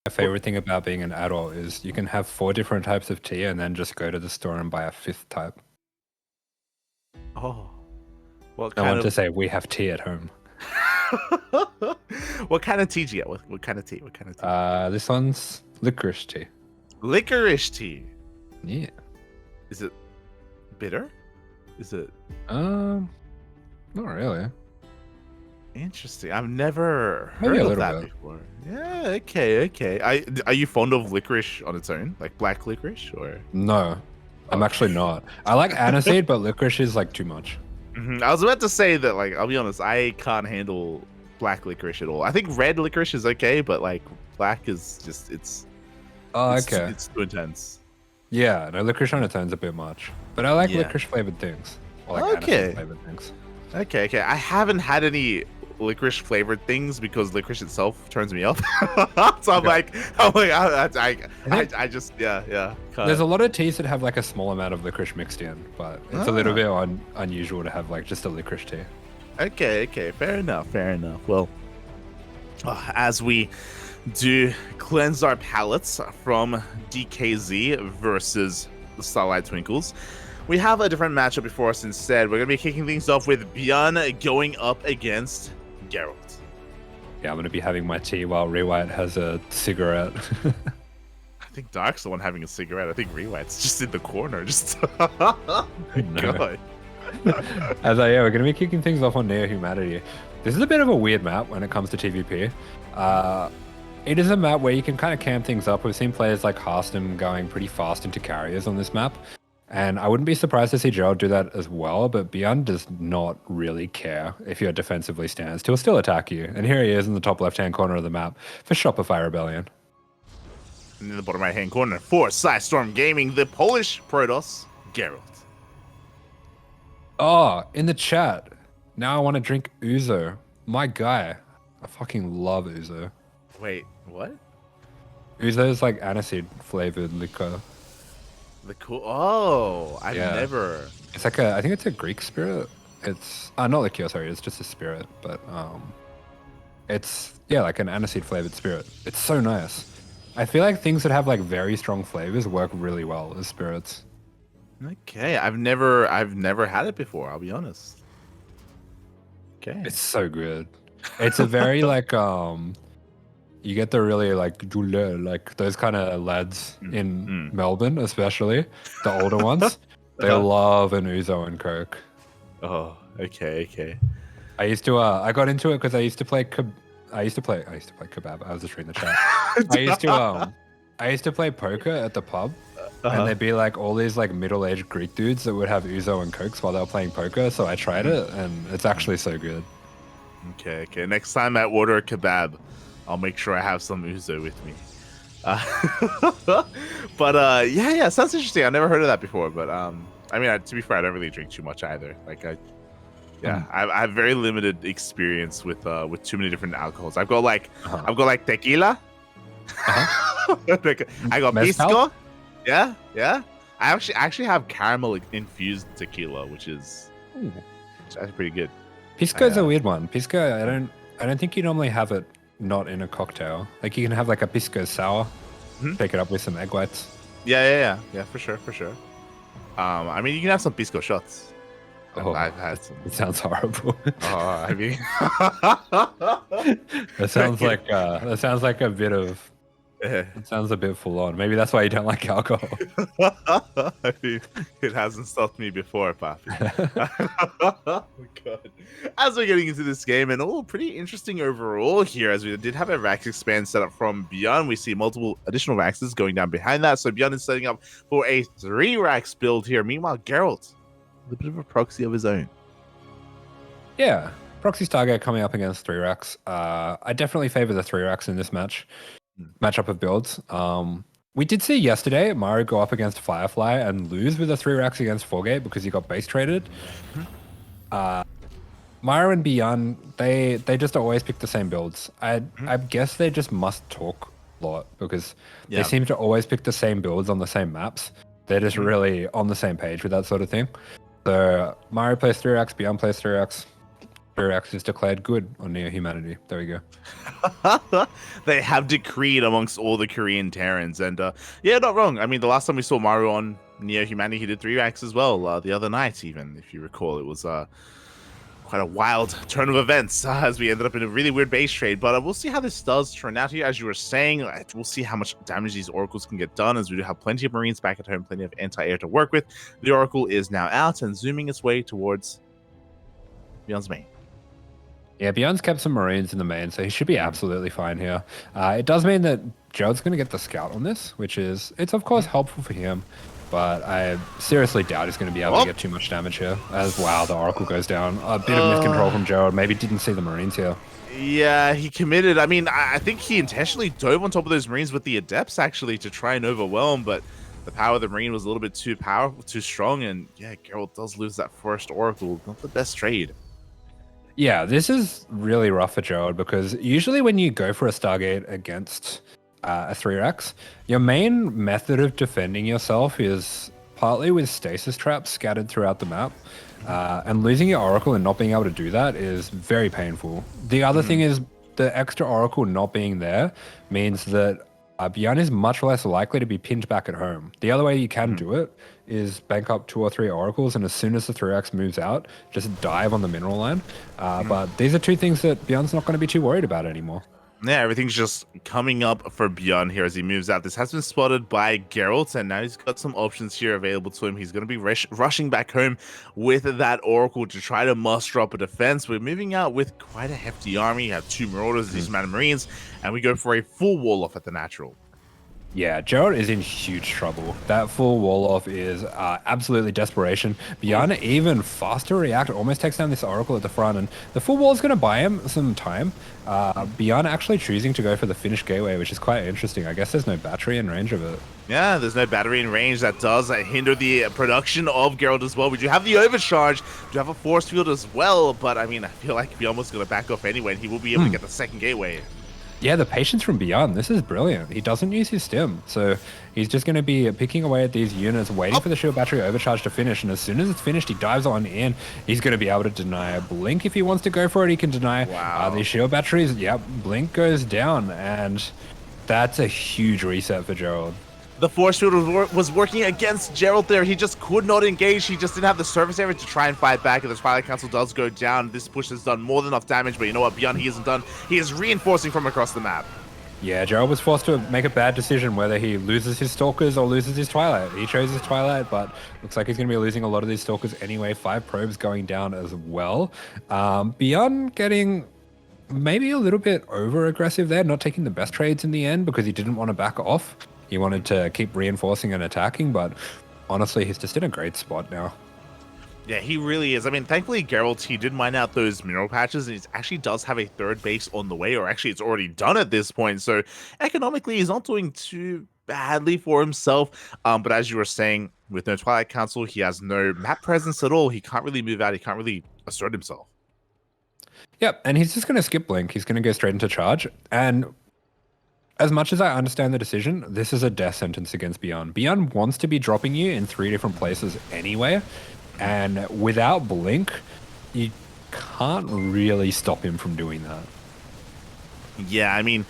My favorite thing about being an adult is you can have 4 different types of tea and then just go to the store and buy a 5th type. Oh, what I kind want to of say we have tea at home. what kind of tea do you get? What kind of tea? What kind of tea? This one's licorice tea. Licorice tea. Yeah. Is it bitter? Is it Not really. interesting? I've never Maybe heard a of little that bit. before. Yeah, okay. Are you fond of licorice on its own, like black licorice, or? No, I'm Okay. actually not. I like aniseed, but licorice is like too much. I was about to say that, like, I'll be honest, I can't handle black licorice at all. I think red licorice is okay, but like black is just Oh, okay. it's too intense. Yeah, no, licorice on its own is a bit much. But I like Yeah. licorice flavored things. Or like Okay. aniseed flavored things. Okay. I haven't had any licorice flavored things because licorice itself turns me off. So I'm like, I just yeah. There's a lot of teas that have like a small amount of licorice mixed in, but it's a little bit unusual to have like just a licorice tea. Okay. Fair enough. Well, as we do cleanse our palates from DKZ versus the Starlight Twinkles, we have a different matchup before us instead. We're going to be kicking things off with ByuN going up against Gerald. Yeah, I'm going to be having my tea while Rewhite has a cigarette. I think Dark's the one having a cigarette. I think Rewhite's just in the corner. Just oh my God. We're going to be kicking things off on Neo Humanity. This is a bit of a weird map when it comes to TVP. It is a map where you can kind of camp things up. We've seen players like Harston going pretty fast into carriers on this map. And I wouldn't be surprised to see Gerald do that as well, but ByuN does not really care if you're defensively stanced. He'll still attack you. And here he is in the top left-hand corner of the map for Shopify Rebellion. And in the bottom right-hand corner for PSISTORM Gaming, the Polish Protoss, Gerald. Oh, in the chat. Now I want to drink Ouzo. My guy. I fucking love Ouzo. Wait, what? Ouzo is like aniseed flavored liquor. The cool. Oh, I've Yeah. never. It's like I think it's a Greek spirit. It's not liqueur, sorry, it's just a spirit, but it's like an aniseed flavored spirit. It's so nice. I feel like things that have like very strong flavors work really well as spirits. Okay, I've never had it before. I'll be honest. Okay. It's so good. It's a very like you get the really like those kind of lads in Melbourne, especially the older ones. They love an Ouzo and Coke. Oh, okay. I used to I got into it because I used to play kebab. I was just reading the chat. I used to play poker at the pub, and there'd be like all these like middle-aged Greek dudes that would have Ouzo and Cokes while they were playing poker. So I tried it, and it's actually so good. Okay. Next time I order a kebab, I'll make sure I have some Ouzo with me. But yeah, sounds interesting. I've never heard of that before. But I mean, to be fair, I don't really drink too much either. Like I have very limited experience with too many different alcohols. I've got like tequila. I got pisco. Yeah. I actually have caramel infused tequila, which is actually pretty good. Pisco's a weird one. Pisco, I don't think you normally have it not in a cocktail. Like you can have like a pisco sour, take it up with some egg whites. Yeah, for sure. I mean, you can have some pisco shots. Oh, I've had some. It sounds horrible. Oh, I mean, that sounds like a bit of. It sounds a bit full on. Maybe that's why you don't like alcohol. I mean, it hasn't stopped me before, Papi. Oh, God. As we're getting into this game, and pretty interesting overall here, as we did have a Rax expand set up from ByuN. We see multiple additional Raxes going down behind that. So ByuN is setting up for a 3 Rax build here. Meanwhile, Gerald, a bit of a proxy of his own. Yeah, proxy Stargate coming up against 3 Rax. I definitely favor the 3 Rax in this matchup of builds. We did see yesterday Mario go up against Firefly and lose with a 3 Rax against 4Gate because he got base traded. Mario and ByuN, they just always pick the same builds. I guess they just must talk a lot because they seem to always pick the same builds on the same maps. They're just really on the same page with that sort of thing. So Mario plays 3 Rax, ByuN plays 3 Rax. React is declared good on Neo Humanity. There we go. They have decreed amongst all the Korean Terrans, and yeah, not wrong. I mean, the last time we saw Mario on Neo Humanity, he did 3 racks as well. The other night, even if you recall, it was quite a wild turn of events as we ended up in a really weird base trade. But we'll see how this does turn out here. As you were saying, we'll see how much damage these oracles can get done, as we do have plenty of Marines back at home, plenty of anti-air to work with. The oracle is now out and zooming its way towards ByuN's main. Yeah, ByuN's kept some Marines in the main, so he should be absolutely fine here. It does mean that Gerald's going to get the scout on this, which is, it's of course helpful for him, but I seriously doubt he's going to be able to get too much damage here. As wow, the Oracle goes down. A bit of miscontrol from Gerald. Maybe didn't see the Marines here. Yeah, he committed. I mean, I think he intentionally dove on top of those Marines with the Adepts, actually, to try and overwhelm, but the power of the Marine was a little bit too strong, and yeah, Gerald does lose that first Oracle. Not the best trade. Yeah, this is really rough for Gerald, because usually when you go for a Stargate against a 3-Rex, your main method of defending yourself is partly with stasis traps scattered throughout the map. And losing your Oracle and not being able to do that is very painful. The other thing is the extra Oracle not being there means that ByuN is much less likely to be pinned back at home. The other way you can do it is bank up 2 or 3 oracles, and as soon as the 3x moves out, just dive on the mineral line. But these are 2 things that ByuN's not going to be too worried about anymore. Yeah, everything's just coming up for ByuN here as he moves out. This has been spotted by Gerald, and now he's got some options here available to him. He's going to be rushing back home with that Oracle to try to muster up a defense. We're moving out with quite a hefty army. You have 2 Marauders, these amount of Marines, and we go for a full wall-off at the natural. Yeah, Gerald is in huge trouble. That full wall-off is absolutely desperation. ByuN even faster react, almost takes down this Oracle at the front, and the full wall is going to buy him some time. ByuN actually choosing to go for the Finnish Gateway, which is quite interesting. I guess there's no battery in range of it. Yeah, there's no battery in range. That does hinder the production of Gerald as well. We do have the overcharge, we do have a force field as well, but I mean, I feel like ByuN was going to back off anyway, and he will be able to get the second gateway. Yeah, the patience from ByuN, this is brilliant. He doesn't use his stim, so he's just going to be picking away at these units, waiting for the shield battery overcharge to finish, and as soon as it's finished, he dives on in. He's going to be able to deny a blink if he wants to go for it. He can deny the shield batteries. Yep, blink goes down, and that's a huge reset for Gerald. The force field was working against Gerald there. He just could not engage. He just didn't have the surface area to try and fight back, and the Twilight Council does go down. This push has done more than enough damage, but you know what? ByuN, he isn't done. He is reinforcing from across the map. Yeah, Gerald was forced to make a bad decision whether he loses his Stalkers or loses his Twilight. He chose his Twilight, but looks like he's going to be losing a lot of these Stalkers anyway. 5 probes going down as well. ByuN getting maybe a little bit over-aggressive there, not taking the best trades in the end because he didn't want to back off. He wanted to keep reinforcing and attacking, but honestly, he's just in a great spot now. Yeah, he really is. I mean, thankfully, Gerald, he did mine out those mineral patches, and he actually does have a 3rd base on the way, or actually it's already done at this point. So economically, he's not doing too badly for himself. But as you were saying, with no Twilight Council, he has no map presence at all. He can't really move out. He can't really assert himself. Yep, and he's just going to skip blink. He's going to go straight into charge, and as much as I understand the decision, this is a death sentence against ByuN. ByuN wants to be dropping you in 3 different places anyway, and without blink, you can't really stop him from doing that. Yeah, I mean,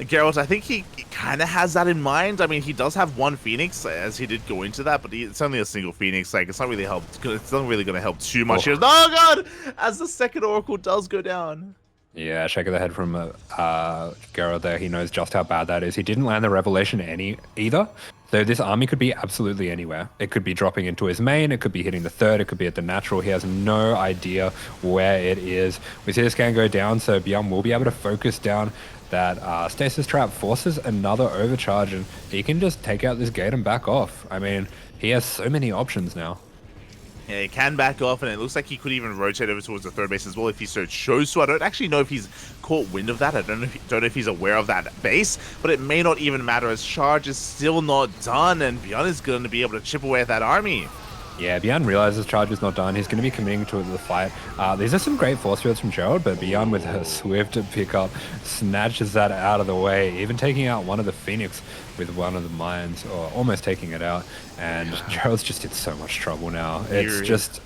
Gerald, I think he kind of has that in mind. I mean, he does have 1 Phoenix, as he did go into that, but it's only a single Phoenix. Like, it's not really it's not really going to help too much here. Oh god, as the second Oracle does go down. Yeah, shake of the head from Gerald there. He knows just how bad that is. He didn't land the Revelation either. So this army could be absolutely anywhere. It could be dropping into his main. It could be hitting the 3rd. It could be at the natural. He has no idea where it is. We see the scan go down, so ByuN will be able to focus down that stasis trap, forces another overcharge, and he can just take out this gate and back off. I mean, he has so many options now. Yeah, he can back off, and it looks like he could even rotate over towards the 3rd base as well if he so chose to. I don't actually know if he's caught wind of that. I don't know if he's aware of that base, but it may not even matter as charge is still not done, and ByuN is going to be able to chip away at that army. Yeah, ByuN realizes charge is not done. He's going to be committing to the fight. These are some great force fields from Gerald, but ByuN with her swift pickup snatches that out of the way, even taking out one of the Phoenix with one of the mines, or almost taking it out. And Gerald's just in so much trouble now. It's just,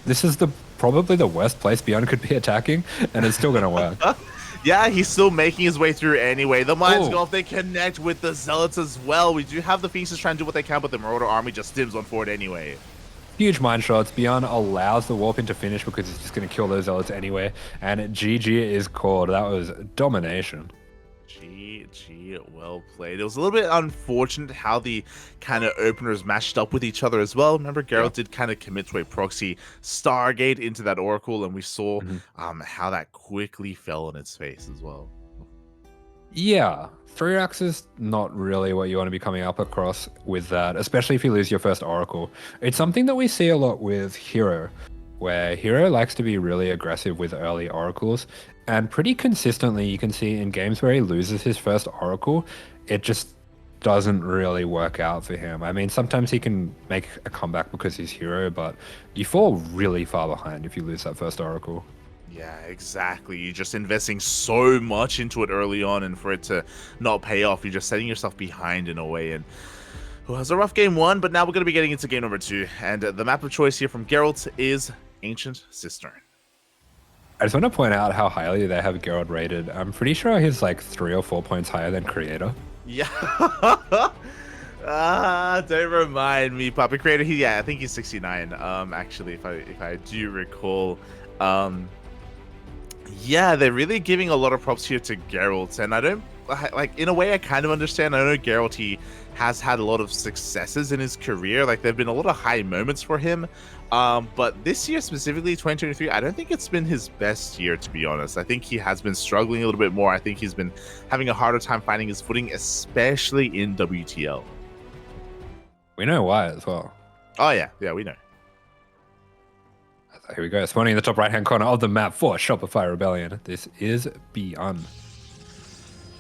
this is the probably the worst place ByuN could be attacking, and it's still going to work. Yeah, he's still making his way through anyway. The Mines Oh. go off, they connect with the Zealots as well. We do have the Phoenixes trying to do what they can, but the Marauder army just stims on forward anyway. Huge mind shots. ByuN allows the warp in to finish because he's just going to kill those Zealots anyway. And GG is called. That was domination. GG, well played. It was a little bit unfortunate how the kind of openers matched up with each other as well. Remember, Gerald did kind of commit to a proxy Stargate into that Oracle, and we saw how that quickly fell on its face as well. Yeah, 3-Racks is not really what you want to be coming up across with that, especially if you lose your first Oracle. It's something that we see a lot with Hero, where Hero likes to be really aggressive with early Oracles, and pretty consistently you can see in games where he loses his first Oracle, it just doesn't really work out for him. I mean, sometimes he can make a comeback because he's Hero, but you fall really far behind if you lose that first Oracle. Yeah, exactly. You're just investing so much into it early on, and for it to not pay off, you're just setting yourself behind in a way. And it was a rough game one, but now we're going to be getting into game number 2. And the map of choice here from Gerald is Ancient Cistern. I just want to point out how highly they have Gerald rated. I'm pretty sure he's like 3 or 4 points higher than Creator. Yeah. Don't remind me, Papa. Creator, I think he's 69. Actually, if I do recall. Yeah, they're really giving a lot of props here to Geralt, and I don't like, in a way I kind of understand. I know Geralt, he has had a lot of successes in his career, like there've been a lot of high moments for him, but this year specifically, 2023, I don't think it's been his best year, to be honest. I think he has been struggling a little bit more. I think he's been having a harder time finding his footing, especially in WTL. We know why as well. Oh yeah, we know. Here we go, spawning in the top right-hand corner of the map for Shopify Rebellion. This is ByuN.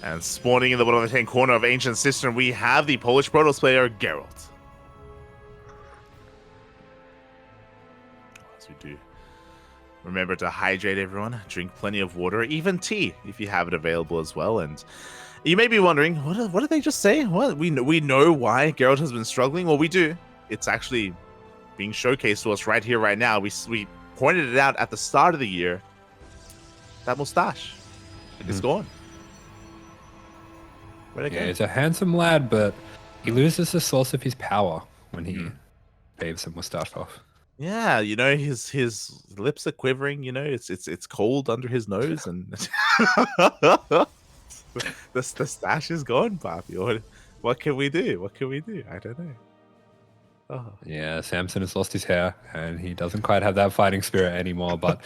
And spawning in the bottom left-hand corner of Ancient Cistern, we have the Polish Protoss player, Gerald. As we do, remember to hydrate, everyone. Drink plenty of water, even tea, if you have it available as well. And you may be wondering, what did they just say? What? We know why Gerald has been struggling. Well, we do. It's actually being showcased to us right here, right now. We pointed it out at the start of the year. That mustache, it's gone. Yeah, he's a handsome lad, but he loses the source of his power when he shaves the mustache off. Yeah, you know, his lips are quivering. You know, it's cold under his nose, and the stash is gone, Papi. What can we do? What can we do? I don't know. Oh. Yeah, Samson has lost his hair, and he doesn't quite have that fighting spirit anymore, but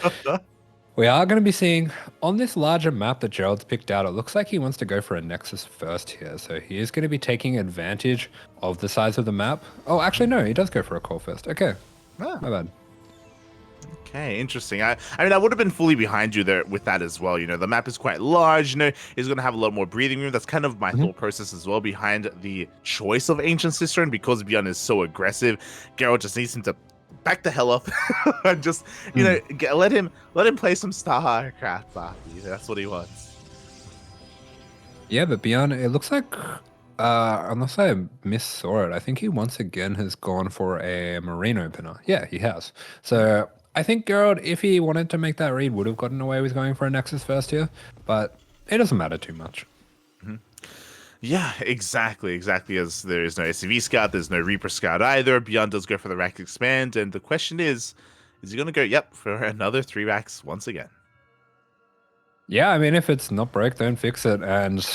we are going to be seeing on this larger map that Gerald's picked out, it looks like he wants to go for a Nexus first here. So he is going to be taking advantage of the size of the map. Oh, actually, no, he does go for a core first. Okay, my bad. Okay, interesting. I mean, I would have been fully behind you there with that as well. You know, the map is quite large. You know, he's going to have a lot more breathing room. That's kind of my thought process as well behind the choice of Ancient Cistern, because ByuN is so aggressive. Gerald just needs him to back the hell up and just, you know, let him play some StarCraft, Papi. That's what he wants. Yeah, but ByuN, it looks like, unless I missaw it, I think he once again has gone for a Marine opener. Yeah, he has. So I think Gerald, if he wanted to make that read, would have gotten away with going for a Nexus first here, but it doesn't matter too much. Yeah, exactly, as there is no SCV Scout, there's no Reaper Scout either. ByuN does go for the rack expand, and the question is he going to go, for another 3 racks once again? Yeah, I mean, if it's not broke, don't fix it, and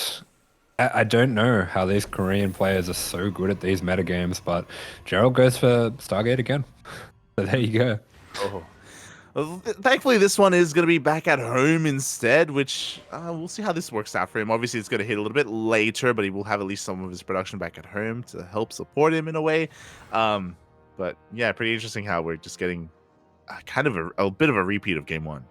I don't know how these Korean players are so good at these metagames, but Gerald goes for Stargate again. So there you go. Oh. Well, thankfully, this one is going to be back at home instead, which we'll see how this works out for him. Obviously, it's going to hit a little bit later, but he will have at least some of his production back at home to help support him in a way. But yeah, pretty interesting how we're just getting kind of a bit of a repeat of game 1.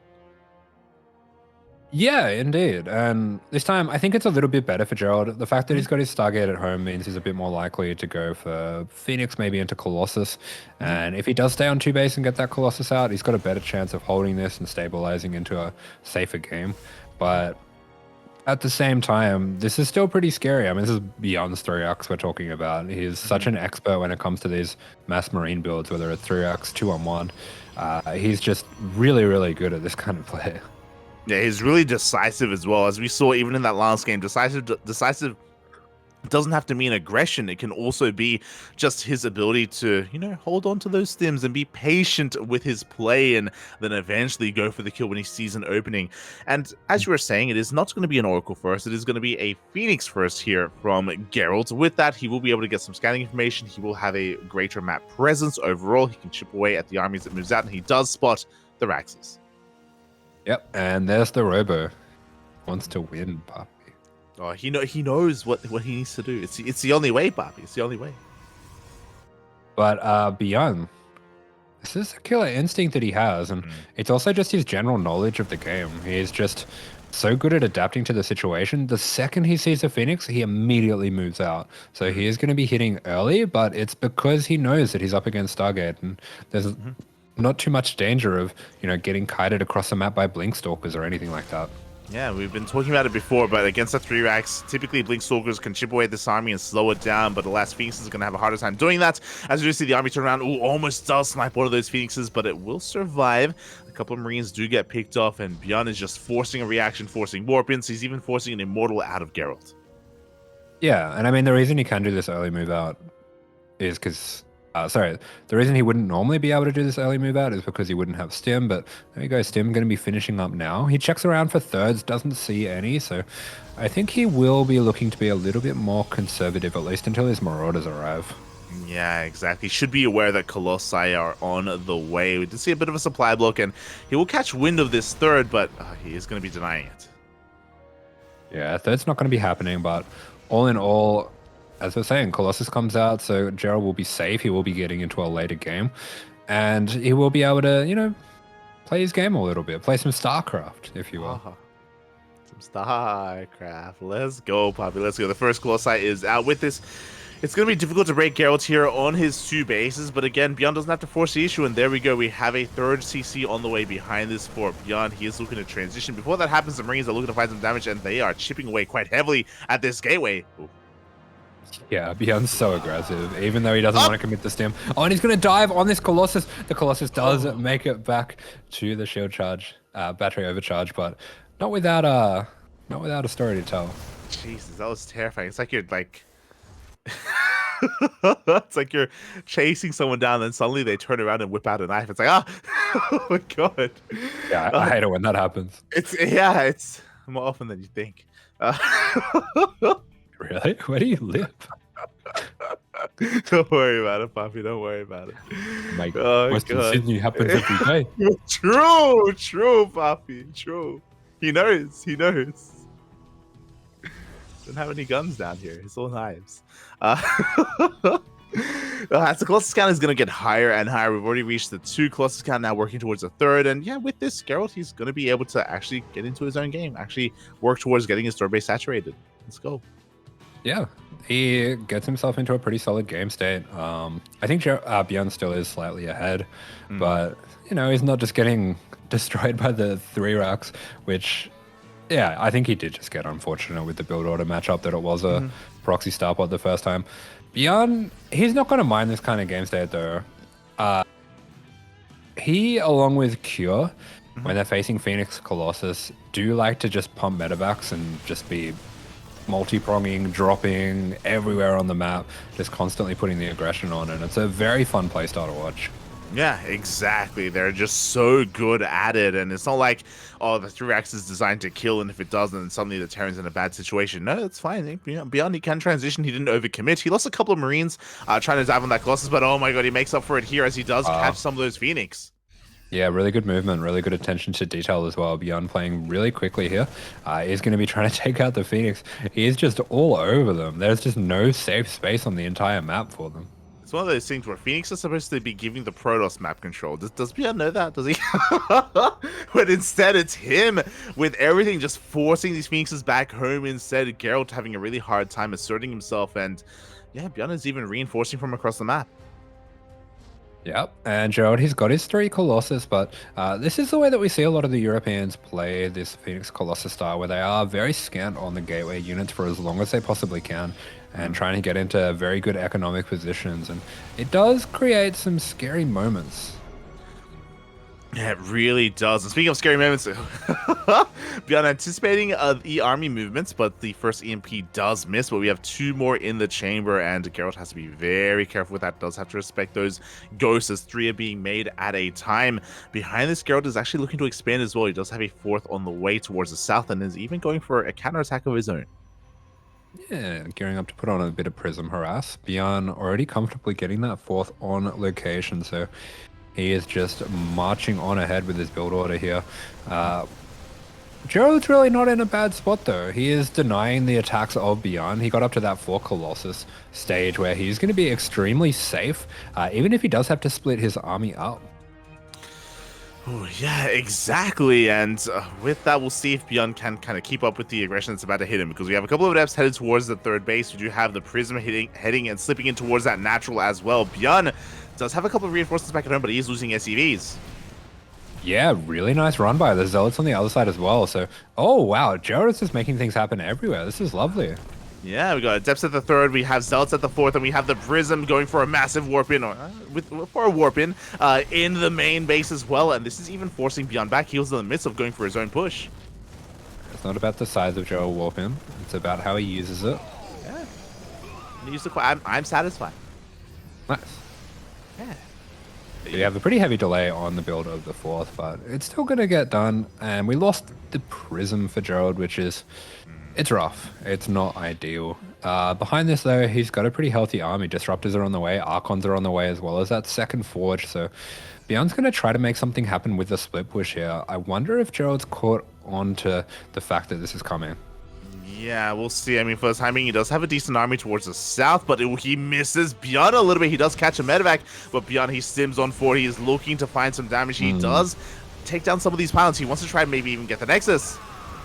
Yeah, indeed. And this time, I think it's a little bit better for Gerald. The fact that he's got his Stargate at home means he's a bit more likely to go for Phoenix, maybe into Colossus. And if he does stay on 2 base and get that Colossus out, he's got a better chance of holding this and stabilizing into a safer game. But at the same time, this is still pretty scary. I mean, this is ByuN's 3-Racks we're talking about. He's such an expert when it comes to these mass Marine builds, whether it's 3-Racks, 2-on-1. He's just really, really good at this kind of play. Yeah, he's really decisive as well, as we saw even in that last game. Decisive doesn't have to mean aggression. It can also be just his ability to, hold on to those stims and be patient with his play and then eventually go for the kill when he sees an opening. And as you were saying, it is not going to be an Oracle first. It is going to be a Phoenix first here from Gerald. With that, he will be able to get some scanning information. He will have a greater map presence overall. He can chip away at the armies that moves out, and he does spot the Raxes. Yep, and there's the Robo. Wants to win, puppy. Oh, he knows what he needs to do. It's the only way, Bobby. It's the only way. But ByuN, this is a killer instinct that he has, and it's also just his general knowledge of the game. He's just so good at adapting to the situation. The second he sees a Phoenix, he immediately moves out. So he is going to be hitting early, but it's because he knows that he's up against Stargate, and there's not too much danger of getting kited across the map by Blink Stalkers or anything like that. Yeah, we've been talking about it before, but against the 3 racks, typically Blink Stalkers can chip away this army and slow it down, but the last Phoenix is going to have a harder time doing that. As you do see the army turn around, almost does snipe one of those Phoenixes, but it will survive. A couple of Marines do get picked off, and ByuN is just forcing a reaction, forcing warp-ins. He's even forcing an Immortal out of Gerald. Yeah, and I mean, the reason he can do this early move out is because... the reason he wouldn't normally be able to do this early move out is because he wouldn't have stim, but there you go, stim going to be finishing up now. He checks around for thirds, doesn't see any, so I think he will be looking to be a little bit more conservative, at least until his Marauders arrive. Yeah, exactly. Should be aware that Colossi are on the way. We did see a bit of a supply block, and he will catch wind of this third, but he is going to be denying it. Yeah, third's not going to be happening, but all in all, as we're saying, Colossus comes out, so Gerald will be safe. He will be getting into a later game, and he will be able to, play his game a little bit, play some StarCraft, if you will. Some StarCraft. Let's go, Poppy. Let's go. The first Colossi is out with this. It's going to be difficult to break Gerald here on his 2 bases, but again, ByuN doesn't have to force the issue, and there we go. We have a third CC on the way behind this for ByuN. He is looking to transition. Before that happens, the Marines are looking to find some damage, and they are chipping away quite heavily at this gateway. Ooh. Yeah, ByuN's so aggressive, even though he doesn't want to commit the stim. Oh, and he's going to dive on this Colossus. The Colossus does make it back to the shield charge, battery overcharge, but not without a story to tell. Jesus, that was terrifying. It's like you're it's like you're chasing someone down, and then suddenly they turn around and whip out a knife. It's like, oh my god. Yeah, I hate it when that happens. It's more often than you think. Really? Where do you live? Don't worry about it, Poppy. Don't worry about it. Like, Western Sydney happens every day. True, Poppy. True. He knows. Doesn't have any guns down here. It's all knives. So the Colossus count is going to get higher and higher. We've already reached the 2 Colossus count, now working towards the 3rd. And yeah, with this, Gerald, he's going to be able to actually get into his own game, actually work towards getting his third base saturated. Let's go. Yeah, he gets himself into a pretty solid game state. I think ByuN still is slightly ahead, but he's not just getting destroyed by the 3 racks, which, yeah, I think he did just get unfortunate with the build order matchup that it was a proxy starpod the first time. ByuN, he's not going to mind this kind of game state though. He, along with Cure, when they're facing Phoenix Colossus, do like to just pump medevacs and just be multi-pronging, dropping everywhere on the map, just constantly putting the aggression on, and it's a very fun playstyle to watch. Yeah, exactly. They're just so good at it, and it's not like, the 3-axe is designed to kill, and if it doesn't, then suddenly the Terran's in a bad situation. No, it's fine. ByuN, he can transition. He didn't overcommit. He lost a couple of Marines trying to dive on that Colossus, but oh my god, he makes up for it here as he does catch some of those Phoenix. Yeah, really good movement, really good attention to detail as well. ByuN playing really quickly here. He's going to be trying to take out the Phoenix. He is just all over them. There's just no safe space on the entire map for them. It's one of those things where Phoenix is supposed to be giving the Protoss map control. Does ByuN know that? Does he? But instead, it's him with everything just forcing these Phoenixes back home. Instead, Gerald having a really hard time asserting himself. And yeah, ByuN is even reinforcing from across the map. Yep, and Gerald, he's got his 3 Colossus, but this is the way that we see a lot of the Europeans play this Phoenix Colossus style, where they are very scant on the gateway units for as long as they possibly can, and trying to get into very good economic positions, and it does create some scary moments. Yeah, it really does. And speaking of scary moments, beyond anticipating the army movements, but the first EMP does miss. But we have 2 more in the chamber, and Gerald has to be very careful with that. Does have to respect those ghosts, as 3 are being made at a time. Behind this, Gerald is actually looking to expand as well. He does have a 4th on the way towards the south, and is even going for a counterattack of his own. Yeah, gearing up to put on a bit of Prism Harass. ByuN already comfortably getting that 4th on location, so he is just marching on ahead with his build order here. Gerald's really not in a bad spot though. He is denying the attacks of ByuN. He got up to that 4 Colossus stage where he's going to be extremely safe, even if he does have to split his army up. Oh, yeah, exactly. And with that, we'll see if ByuN can kind of keep up with the aggression that's about to hit him, because we have a couple of adepts headed towards the 3rd base. We do have the Prism heading and slipping in towards that natural as well. ByuN does have a couple of reinforcements back at home, but he is losing SCVs. Yeah, really nice run by the Zealots on the other side as well. So, oh wow, Gerald is just making things happen everywhere. This is lovely. Yeah, we got Adepts at the 3rd, we have Zealots at the 4th, and we have the Prism going for a massive warp in, in the main base as well. And this is even forcing ByuN back. He was in the midst of going for his own push. It's not about the size of Gerald warp in. It's about how he uses it. Yeah, I'm satisfied. Nice. Yeah. We have a pretty heavy delay on the build of the 4th, but it's still going to get done. And we lost the Prism for Gerald, which is, it's rough. It's not ideal. Behind this, though, he's got a pretty healthy army. Disruptors are on the way. Archons are on the way, as well as that 2nd Forge. So ByuN's going to try to make something happen with the split push here. I wonder if Gerald's caught on to the fact that this is coming. Yeah, we'll see. I mean, for the timing, he does have a decent army towards the south, but he misses ByuN a little bit. He does catch a medevac, but ByuN, he stims on forward. He is looking to find some damage. He does take down some of these pylons. He wants to try and maybe even get the Nexus.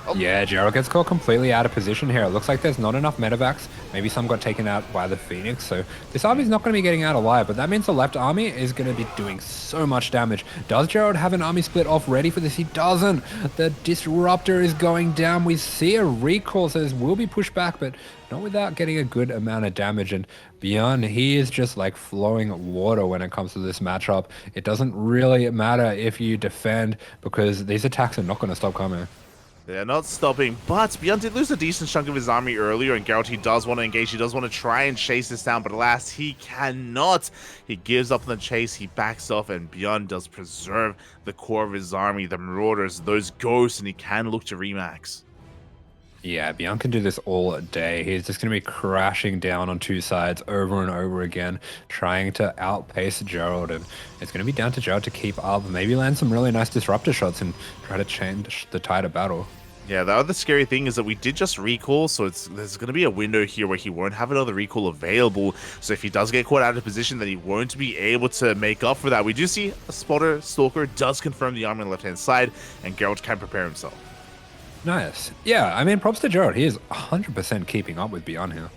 Oh. Yeah, Gerald gets caught completely out of position here. It looks like there's not enough medevacs. Maybe some got taken out by the Phoenix, so this army's not going to be getting out alive, but that means the left army is going to be doing so much damage. Does Gerald have an army split off ready for this? He doesn't. The Disruptor is going down. We see a recall, so this will be pushed back, but not without getting a good amount of damage. And ByuN, he is just like flowing water when it comes to this matchup. It doesn't really matter if you defend, because these attacks are not going to stop coming. They're not stopping, but ByuN did lose a decent chunk of his army earlier, and Gerald, he does want to engage. He does want to try and chase this down, but alas, he cannot. He gives up on the chase. He backs off, and ByuN does preserve the core of his army, the Marauders, those ghosts, and he can look to remax. Yeah, ByuN can do this all day. He's just going to be crashing down on 2 sides over and over again, trying to outpace Gerald. And it's going to be down to Gerald to keep up, maybe land some really nice disruptor shots and try to change the tide of battle. Yeah, the other scary thing is that we did just recall, so there's going to be a window here where he won't have another recall available. So if he does get caught out of position, then he won't be able to make up for that. We do see a spotter, Stalker does confirm the army on the left-hand side, and Gerald can prepare himself. Nice. Yeah, I mean, props to Gerald. He is 100% keeping up with ByuN here.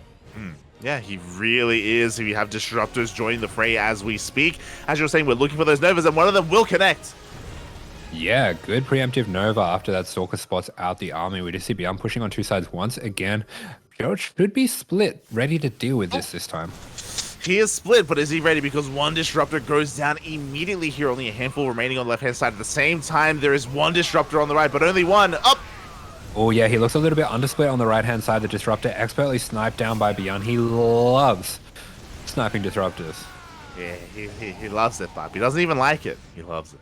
Yeah, he really is. We have Disruptors joining the fray as we speak. As you're saying, we're looking for those Novas, and one of them will connect. Yeah, good preemptive Nova after that Stalker spots out the army. We just see ByuN pushing on 2 sides once again. Gerald should be split, ready to deal with this time. He is split, but is he ready? Because one Disruptor goes down immediately here. Only a handful remaining on the left-hand side. At the same time, there is one Disruptor on the right, but only one. Up! Oh yeah, he looks a little bit undersplit on the right-hand side. The Disruptor expertly sniped down by ByuN. He loves sniping Disruptors. Yeah, he loves it, Bob. He doesn't even like it. He loves it.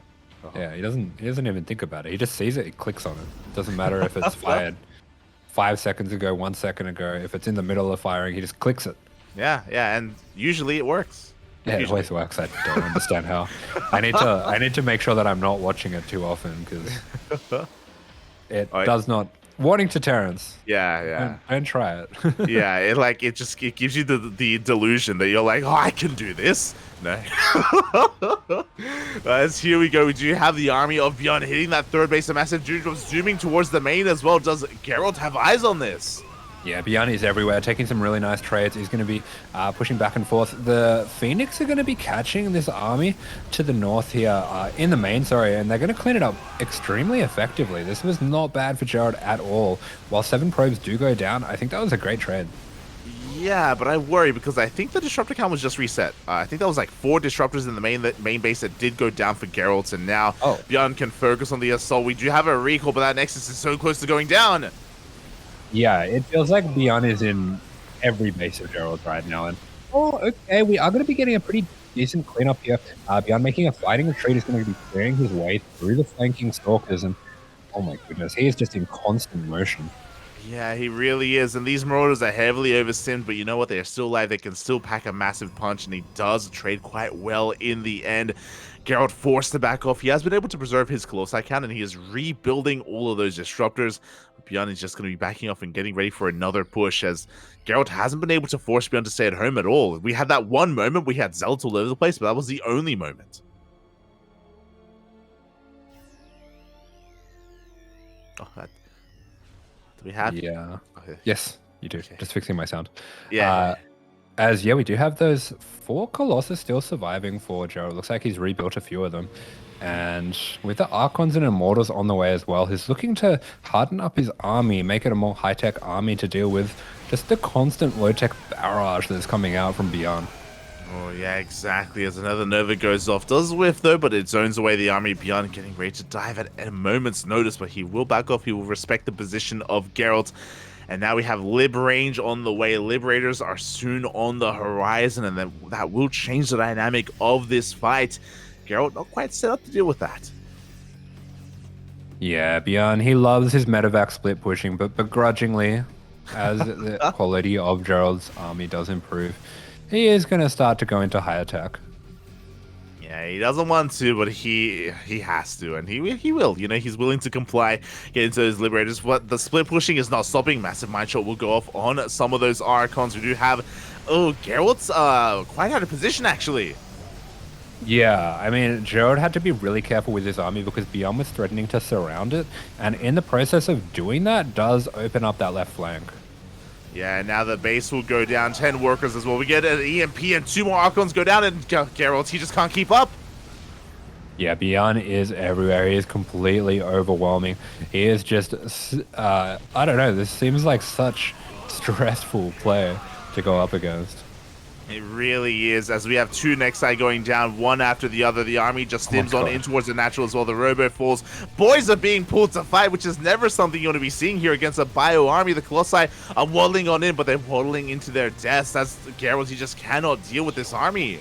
Yeah, he doesn't even think about it. He just sees it, he clicks on it. Doesn't matter if it's fired 5 seconds ago, 1 second ago. If it's in the middle of firing, he just clicks it. Yeah, and usually it works. Yeah, it always works. I don't understand how. I need to make sure that I'm not watching it too often, because it does not. Warning to Terrence. Yeah. Don't try it. Yeah, it gives you the delusion that you're like, oh, I can do this. No. As here we go. We do have the army of ByuN hitting that 3rd base. A massive Dewdrop zooming towards the main as well. Does Gerald have eyes on this? Yeah, ByuN is everywhere, taking some really nice trades. He's going to be pushing back and forth. The Phoenix are going to be catching this army to the north here, in the main, and they're going to clean it up extremely effectively. This was not bad for Gerald at all. While 7 probes do go down, I think that was a great trade. Yeah, but I worry because I think the disruptor count was just reset. I think that was like 4 disruptors in the main base that did go down for Geralt, and now Oh. ByuN can focus on the assault. We do have a recall, but that Nexus is so close to going down. Yeah, it feels like ByuN is in every base of Gerald right now. And okay, we are going to be getting a pretty decent cleanup here. ByuN making a fighting retreat is going to be clearing his way through the flanking stalkers, and oh my goodness, he is just in constant motion. Yeah, he really is. And these Marauders are heavily oversimmed, but you know what? They're still alive. They can still pack a massive punch, and he does trade quite well in the end. Gerald forced to back off. He has been able to preserve his Colossi count, and he is rebuilding all of those Disruptors. ByuN is just going to be backing off and getting ready for another push, as Gerald hasn't been able to force ByuN to stay at home at all. We had that one moment. We had Zealots all over the place, but that was the only moment. Oh, that... Do we have? Yeah. Okay. Yes, you do. Okay. Just fixing my sound. Yeah. As we do have those 4 Colossus still surviving for Gerald. Looks like he's rebuilt a few of them. And with the Archons and Immortals on the way as well, he's looking to harden up his army, make it a more high-tech army to deal with just the constant low-tech barrage that's coming out from ByuN. Oh, yeah, exactly. As another Nova goes off. Does whiff, though, but it zones away the army. ByuN getting ready to dive at a moment's notice, but he will back off. He will respect the position of Geralt. And now we have Lib range on the way. Liberators are soon on the horizon, and then that will change the dynamic of this fight. Geralt not quite set up to deal with that. Yeah, ByuN, he loves his medevac split pushing, but begrudgingly, as the quality of Gerald's army does improve, he is going to start to go into high attack. Yeah, he doesn't want to, but he has to, and he will. You know, he's willing to comply, get into those Liberators. But the split pushing is not stopping. Massive Mind Shot will go off on some of those Archons. We do have, Geralt's quite out of position, actually. Yeah, I mean, Gerald had to be really careful with his army because ByuN was threatening to surround it, and in the process of doing that, does open up that left flank. Yeah, now the base will go down. 10 workers as well. We get an EMP and 2 more Archons go down, and Geralt, he just can't keep up. Yeah, ByuN is everywhere. He is completely overwhelming. He is just, I don't know, this seems like such stressful play to go up against. It really is, as we have 2 Nexi going down, one after the other. The army just stims on in towards the natural as well. The Robo falls. Boys are being pulled to fight, which is never something you want to be seeing here against a Bio army. The Colossi are waddling on in, but they're waddling into their deaths. That's Geralt. He just cannot deal with this army.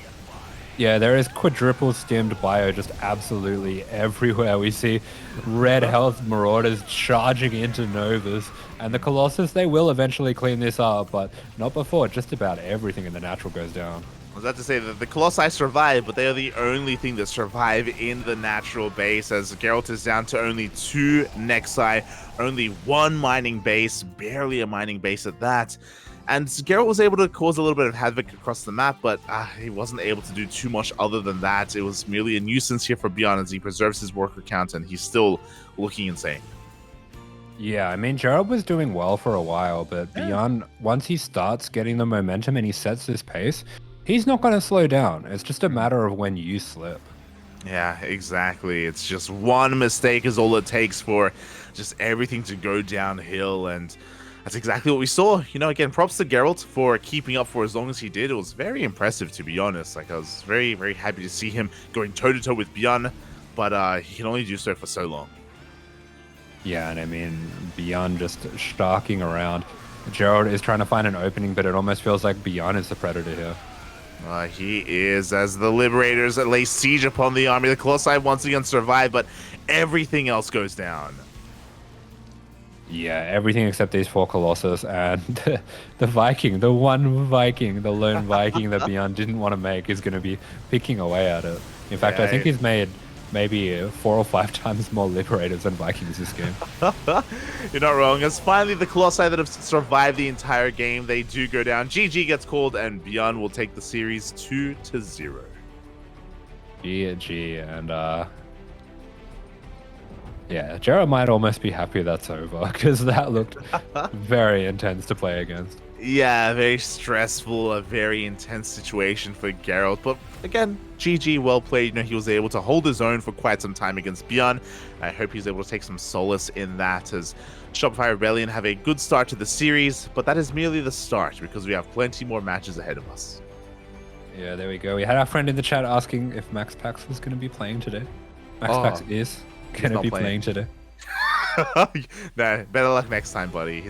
Yeah, there is quadruple stimmed Bio just absolutely everywhere. We see red health Marauders charging into Novas, and the Colossus, they will eventually clean this up, but not before just about everything in the natural goes down. I was about to say that the Colossi survive, but they are the only thing that survive in the natural base, as Geralt is down to only 2 Nexi, only 1 mining base, barely a mining base at that. And Geralt was able to cause a little bit of havoc across the map, but he wasn't able to do too much other than that. It was merely a nuisance here for ByuN as he preserves his worker count, and he's still looking insane. Yeah, I mean, Gerald was doing well for a while, but ByuN, once he starts getting the momentum and he sets this pace, he's not going to slow down. It's just a matter of when you slip. Yeah, exactly. It's just one mistake is all it takes for just everything to go downhill, and that's exactly what we saw. You know, again, props to Geralt for keeping up for as long as he did. It was very impressive, to be honest. Like, I was very, very happy to see him going toe-to-toe with ByuN, but he can only do so for so long. Yeah, and I mean, ByuN just stalking around. Gerald is trying to find an opening, but it almost feels like ByuN is the predator here. He is, as the Liberators lay siege upon the army. The Colossi once again survive, but everything else goes down. Yeah, everything except these 4 Colossus and the Viking, the one Viking, the lone Viking that ByuN didn't want to make is going to be picking away at it. In fact, I think he's made maybe 4 or 5 times more Liberators than Vikings this game. You're not wrong. As finally the Colossi that have survived the entire game, they do go down. GG gets called, and ByuN will take the series 2-0. GG, and yeah, Gerald might almost be happy that's over, because that looked very intense to play against. Yeah, very stressful, a very intense situation for Gerald. But again, GG, well played. You know, he was able to hold his own for quite some time against ByuN. I hope he's able to take some solace in that, as Shopify Rebellion have a good start to the series. But that is merely the start, because we have plenty more matches ahead of us. Yeah, there we go. We had our friend in the chat asking if MaxPax was going to be playing today. MaxPax is going to be playing today. Nah, better luck next time, buddy.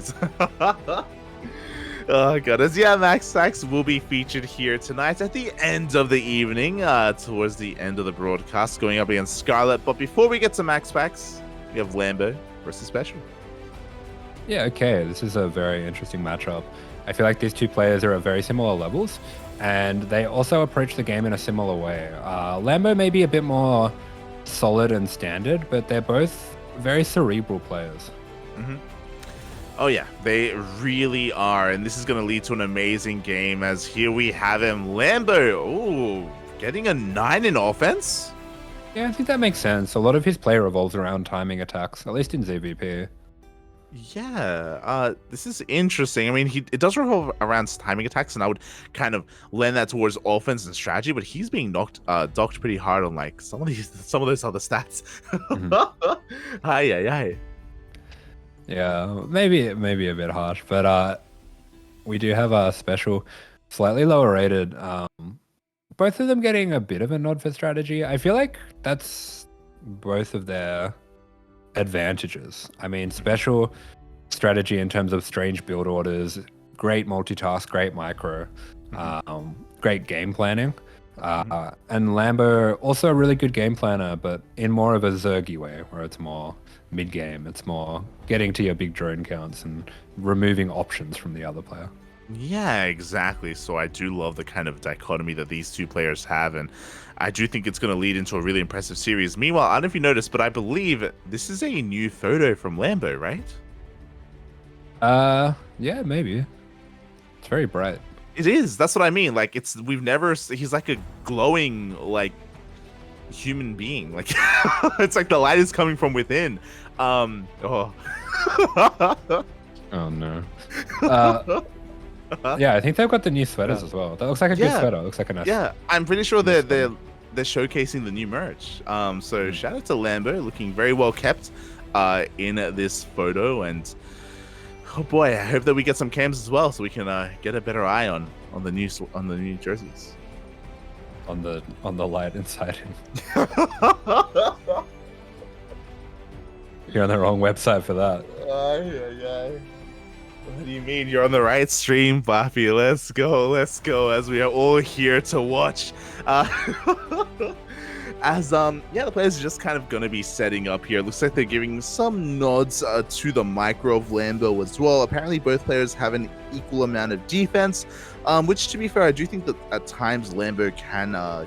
Oh goodness, yeah, MaxPax will be featured here tonight at the end of the evening, towards the end of the broadcast, going up against Scarlett. But before we get to MaxPax, we have Lambo versus Special. Yeah, okay, this is a very interesting matchup. I feel like these two players are at very similar levels, and they also approach the game in a similar way. Lambo may be a bit more solid and standard, but they're both very cerebral players. Mm-hmm. Oh yeah, they really are, and this is going to lead to an amazing game, as here we have him, Lambo. Ooh, getting a 9 in offense? Yeah, I think that makes sense. A lot of his play revolves around timing attacks, at least in ZVP. Yeah, this is interesting. I mean, it does revolve around timing attacks, and I would kind of lend that towards offense and strategy, but he's being docked pretty hard on like some of those other stats. Mm-hmm. Aye. Yeah, maybe a bit harsh, but we do have a Special, slightly lower rated. Both of them getting a bit of a nod for strategy. I feel like that's both of their advantages. I mean, Special strategy in terms of strange build orders, great multitask, great micro, great game planning. And Lambo, also a really good game planner, but in more of a Zergy way, where it's more mid-game. It's more getting to your big drone counts and removing options from the other player. Yeah, exactly. So I do love the kind of dichotomy that these two players have, and I do think it's going to lead into a really impressive series. Meanwhile, I don't know if you noticed, but I believe this is a new photo from Lambo, right? Yeah, maybe. It's very bright. It is. That's what I mean. Like, he's like a glowing, like, human being. Like, it's like the light is coming from within. Oh no. Yeah, I think they've got the new sweaters as well. That looks like a good sweater. It looks like a nice. Yeah, I'm pretty sure they're showcasing the new merch. So shout out to Lambo, looking very well kept in this photo, and oh boy, I hope that we get some cams as well, so we can get a better eye on the new jerseys. On the light inside him. You're on the wrong website for that. What do you mean? You're on the right stream, Bappy. Let's go, as we are all here to watch. As the players are just kind of gonna be setting up here. Looks like they're giving some nods to the micro of Lambo as well. Apparently both players have an equal amount of defense, which, to be fair, I do think that at times Lambo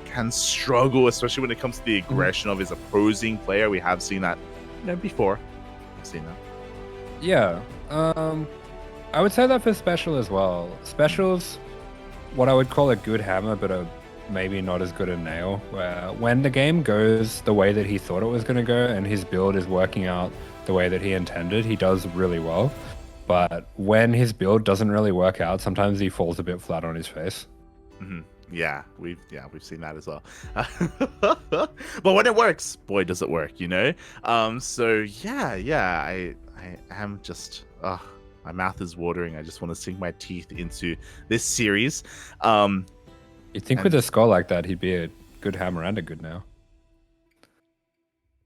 can struggle, especially when it comes to the aggression of his opposing player. We have seen that before. I've seen that. Yeah. I would say that for Special as well. Special's what I would call a good hammer, but maybe not as good a nail, where when the game goes the way that he thought it was going to go and his build is working out the way that he intended, he does really well. But when his build doesn't really work out, sometimes he falls a bit flat on his face. Yeah, we've seen that as well. But when it works, boy, does it work, So I am just my mouth is watering. I just want to sink my teeth into this series. You'd think with a score like that, he'd be a good hammer and a good nail.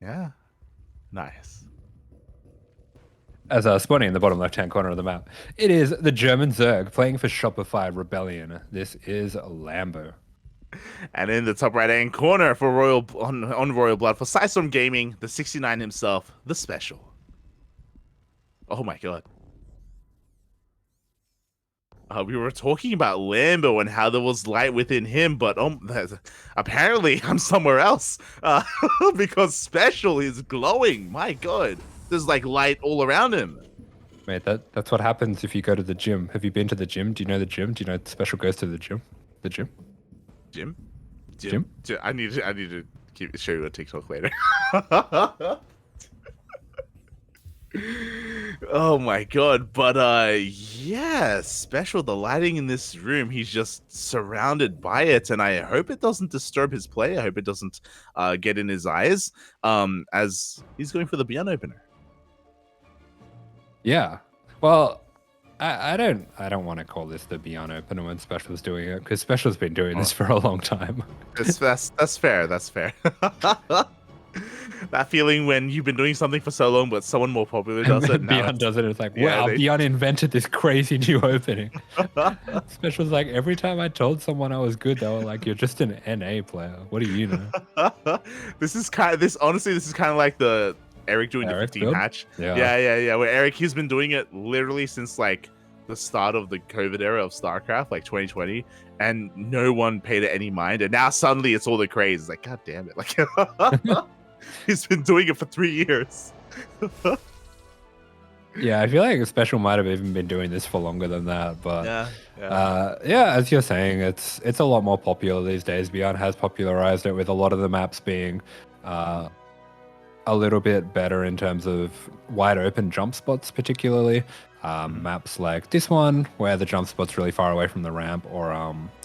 Yeah, nice. As spawning in the bottom left-hand corner of the map, it is the German Zerg playing for Shopify Rebellion. This is Lambo. And in the top right-hand corner for Royal Blood for PSISTORM Gaming, the 69 himself, the Special. Oh my god. We were talking about Lambo and how there was light within him, but apparently I'm somewhere else because Special is glowing. My god, there's like light all around him. Mate, that's what happens if you go to the gym. Have you been to the gym? Do you know the gym? Do you know Special goes to the gym? The gym? Gym? I need to show you a TikTok later. Oh my god, but Yeah, special. The lighting in this room, he's just surrounded by it, and I hope it doesn't disturb his play. I hope it doesn't get in his eyes as he's going for the ByuN opener. Yeah. Well, I don't want to call this the ByuN opener when Special's doing it, because Special's been doing this for a long time. That's fair. That's fair. That feeling when you've been doing something for so long, but someone more popular does it. ByuN does it. It's like, yeah, wow, ByuN invented this crazy new opening. Special's like, every time I told someone I was good, they were like, "You're just an NA player. What do you know?" This is kind of honestly, this is kind of like the Eric doing the 15 build? hatch. Yeah. Yeah. Where Eric, he's been doing it literally since like the start of the COVID era of StarCraft, like 2020, and no one paid it any mind. And now suddenly it's all the craze. It's like, God damn it! Like, he's been doing it for 3 years. Yeah, I feel like Special might have even been doing this for longer than that, but yeah. As you're saying, it's a lot more popular these days. ByuN has popularized it with a lot of the maps being a little bit better in terms of wide open jump spots, particularly maps like this one where the jump spot's really far away from the ramp, or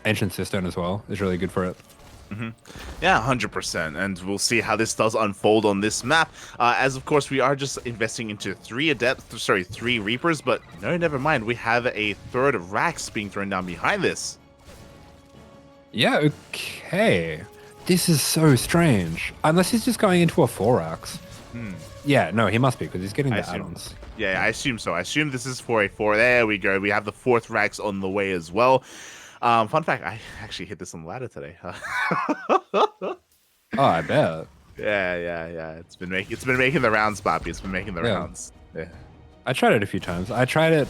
Ancient Cistern as well is really good for it. Yeah, 100%, and we'll see how this does unfold on this map. As of course we are just investing into 3 Reapers, but no, never mind. We have a third Rax being thrown down behind this. Yeah, okay. This is so strange. Unless he's just going into a 4-ax. Yeah, no, he must be, because he's getting the add-ons. Yeah, I assume so. I assume this is for a 4. There we go. We have the 4th Rax on the way as well. Fun fact, I actually hit this on the ladder today. Oh, I bet. Yeah. It's been making the rounds, Boppy. It's been making the rounds. Yeah. I tried it a few times. I tried it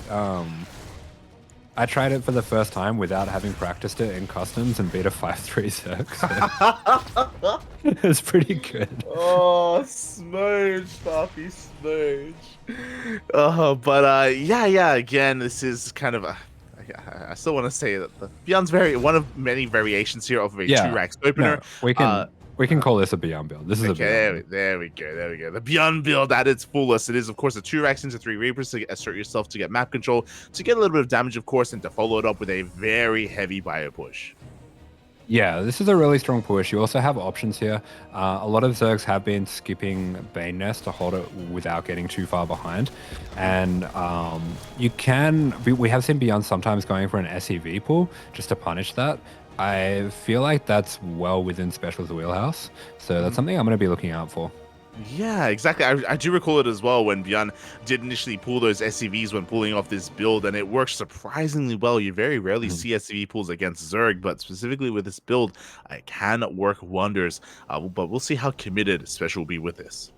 for the first time without having practiced it in customs and beat a 5-3 circ. So it's pretty good. Oh, smooch, Boppy, smooch. But yeah. Again, this is kind of a. I still want to say that the ByuN's one of many variations here of a 2-Rax opener. No, we can call this a ByuN build. This is a ByuN build. There we go. The ByuN build at its fullest. It is, of course, a 2-Rax into 3 Reapers to assert yourself, to get map control, to get a little bit of damage, of course, and to follow it up with a very heavy bio push. Yeah, this is a really strong push. You also have options here. A lot of Zergs have been skipping Bane Nest to hold it without getting too far behind. And we have seen ByuN sometimes going for an SEV pull just to punish that. I feel like that's well within Special's wheelhouse. So that's something I'm going to be looking out for. Yeah, exactly. I do recall it as well when ByuN did initially pull those SCVs when pulling off this build, and it works surprisingly well. You very rarely see SCV pulls against Zerg, but specifically with this build, it can work wonders. But we'll see how committed Special will be with this.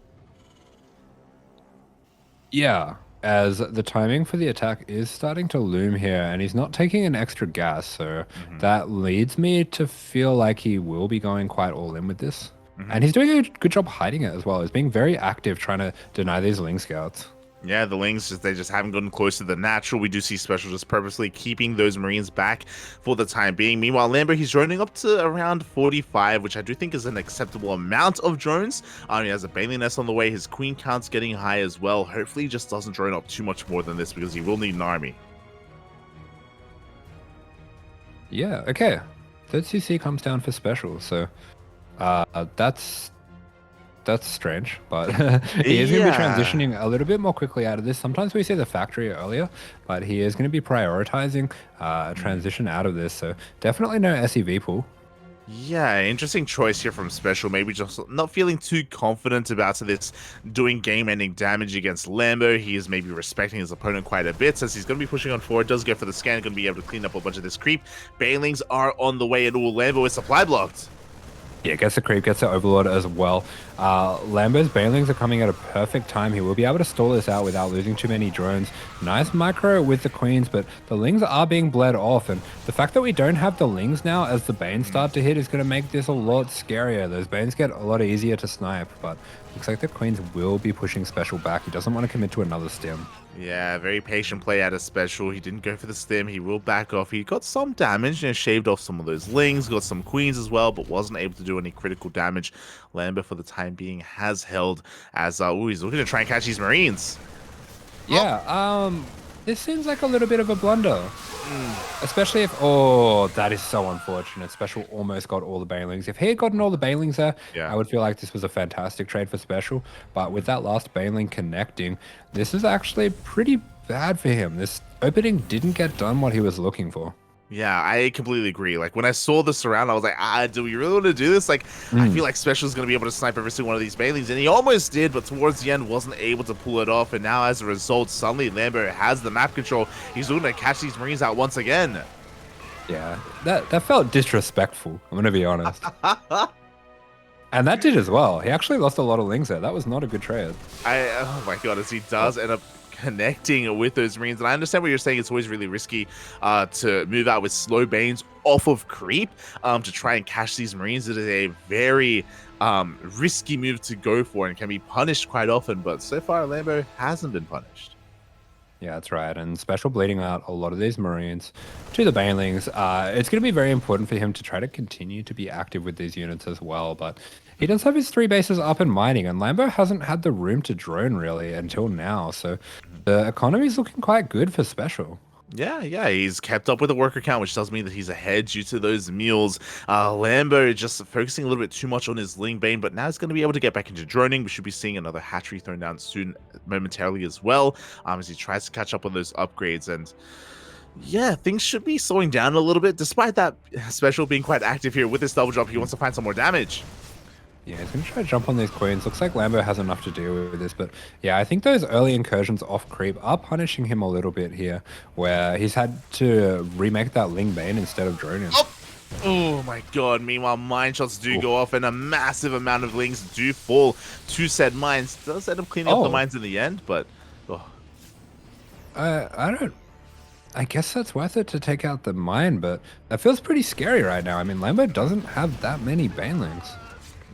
Yeah, as the timing for the attack is starting to loom here, and he's not taking an extra gas, so that leads me to feel like he will be going quite all in with this. And he's doing a good job hiding it as well. He's being very active trying to deny these Ling scouts. Yeah, the Lings, they just haven't gotten close to the natural. We do see Special just purposely keeping those Marines back for the time being. Meanwhile, Lambo, he's droning up to around 45, which I do think is an acceptable amount of drones. He has a Bailey Nest on the way. His Queen count's getting high as well. Hopefully he just doesn't drone up too much more than this, because he will need an army. Yeah, okay. Third CC comes down for Special, so that's strange, but he is going to be transitioning a little bit more quickly out of this. Sometimes we see the factory earlier, but he is going to be prioritizing transition out of this, so definitely no SEV pool. Yeah, interesting choice here from Special. Maybe just not feeling too confident about this doing game-ending damage against Lambo. He is maybe respecting his opponent quite a bit, since he's going to be pushing on forward. Does go for the scan, going to be able to clean up a bunch of this creep. Bailings are on the way, and all Lambo is supply blocked. Yeah, gets the creep, gets the overlord as well. Lambo's Bailings are coming at a perfect time. He will be able to stall this out without losing too many drones. Nice micro with the Queens, but the Lings are being bled off, and the fact that we don't have the Lings now as the Banes start to hit is going to make this a lot scarier. Those Banes get a lot easier to snipe, but looks like the Queens will be pushing Special back. He doesn't want to commit to another stim. Yeah, very patient play out of Special. He didn't go for the stim. He will back off. He got some damage and shaved off some of those Lings, got some Queens as well, but wasn't able to do any critical damage. Lambo, for the time being, has held as he's looking to try and catch these Marines. Yeah, this seems like a little bit of a blunder. Especially if, that is so unfortunate. Special almost got all the Banelings. If he had gotten all the Banelings there, Yeah. I would feel like this was a fantastic trade for Special. But with that last Baneling connecting, this is actually pretty bad for him. This opening didn't get done what he was looking for. Yeah, I completely agree. Like, when I saw this around, I was like, do we really want to do this? Like, I feel like Special is going to be able to snipe every single one of these Banelings, and he almost did, but towards the end wasn't able to pull it off, and now as a result, suddenly Lambo has the map control. He's looking to catch these Marines out once again. Yeah, that felt disrespectful, I'm going to be honest. And that did as well. He actually lost a lot of Lings there. That was not a good trade. Oh my god, as he does end up connecting with those Marines. And I understand what you're saying. It's always really risky to move out with slow Banes off of creep to try and catch these Marines. It is a very risky move to go for and can be punished quite often. But so far, Lambo hasn't been punished. Yeah, that's right. And Special bleeding out a lot of these Marines to the Banelings. It's going to be very important for him to try to continue to be active with these units as well. But he does have his 3 bases up and mining, and Lambo hasn't had the room to drone really until now. So the economy is looking quite good for Special. Yeah, he's kept up with the worker count, which tells me that he's ahead due to those mules. Lambo just focusing a little bit too much on his Ling Bane, but now he's going to be able to get back into droning. We should be seeing another hatchery thrown down soon, momentarily as well, as he tries to catch up on those upgrades. And yeah, things should be slowing down a little bit, despite that Special being quite active here with this double drop. He wants to find some more damage. Yeah, he's going to try to jump on these queens. Looks like Lambo has enough to deal with this, but yeah, I think those early incursions off creep are punishing him a little bit here, where he's had to remake that Ling Bane instead of droning. Oh my god, meanwhile, mine shots do go off, and a massive amount of Lings do fall to said mines. Does end up cleaning up the mines in the end, but... I guess that's worth it to take out the mine, but that feels pretty scary right now. I mean, Lambo doesn't have that many Banelings.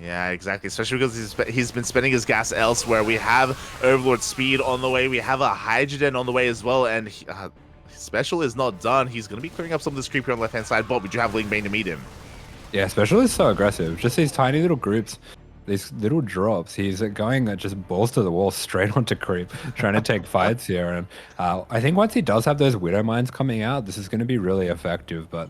Yeah, exactly. Especially because he's been spending his gas elsewhere. We have Overlord Speed on the way. We have a Hydrogen on the way as well. And Special is not done. He's going to be clearing up some of this creep here on the left-hand side, but we do have Ling Bane to meet him. Yeah, Special is so aggressive. Just these tiny little groups, these little drops. He's going just balls to the wall straight onto creep, trying to take fights here. And I think once he does have those Widow Mines coming out, this is going to be really effective. But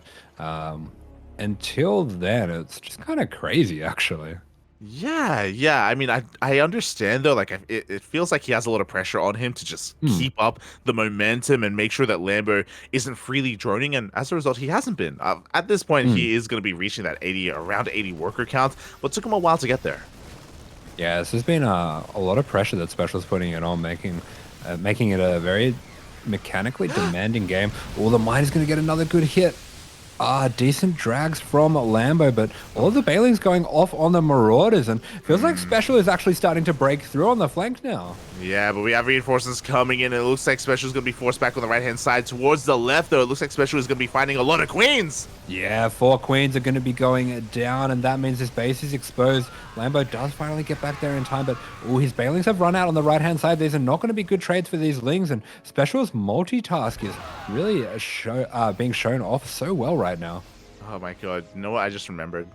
until then, it's just kind of crazy, actually. Yeah. I mean, I understand, though. Like, it feels like he has a lot of pressure on him to just keep up the momentum and make sure that Lambo isn't freely droning. And as a result, he hasn't been. At this point, he is going to be reaching that around 80 worker count, but it took him a while to get there. Yeah, this has been a lot of pressure that Special's putting it on, making it a very mechanically demanding game. The mine is going to get another good hit. Decent drags from Lambo, but all of the Banelings going off on the Marauders, and feels like Special is actually starting to break through on the flank now. Yeah, but we have reinforcements coming in, and it looks like Special is going to be forced back on the right-hand side. Towards the left, though, it looks like Special is going to be finding a lot of Queens. Yeah, 4 Queens are going to be going down, and that means his base is exposed. Lambo does finally get back there in time, but his Banelings have run out on the right-hand side. These are not going to be good trades for these Lings, and Special's multitask is really being shown off so well right now. Oh my god, you know what I just remembered?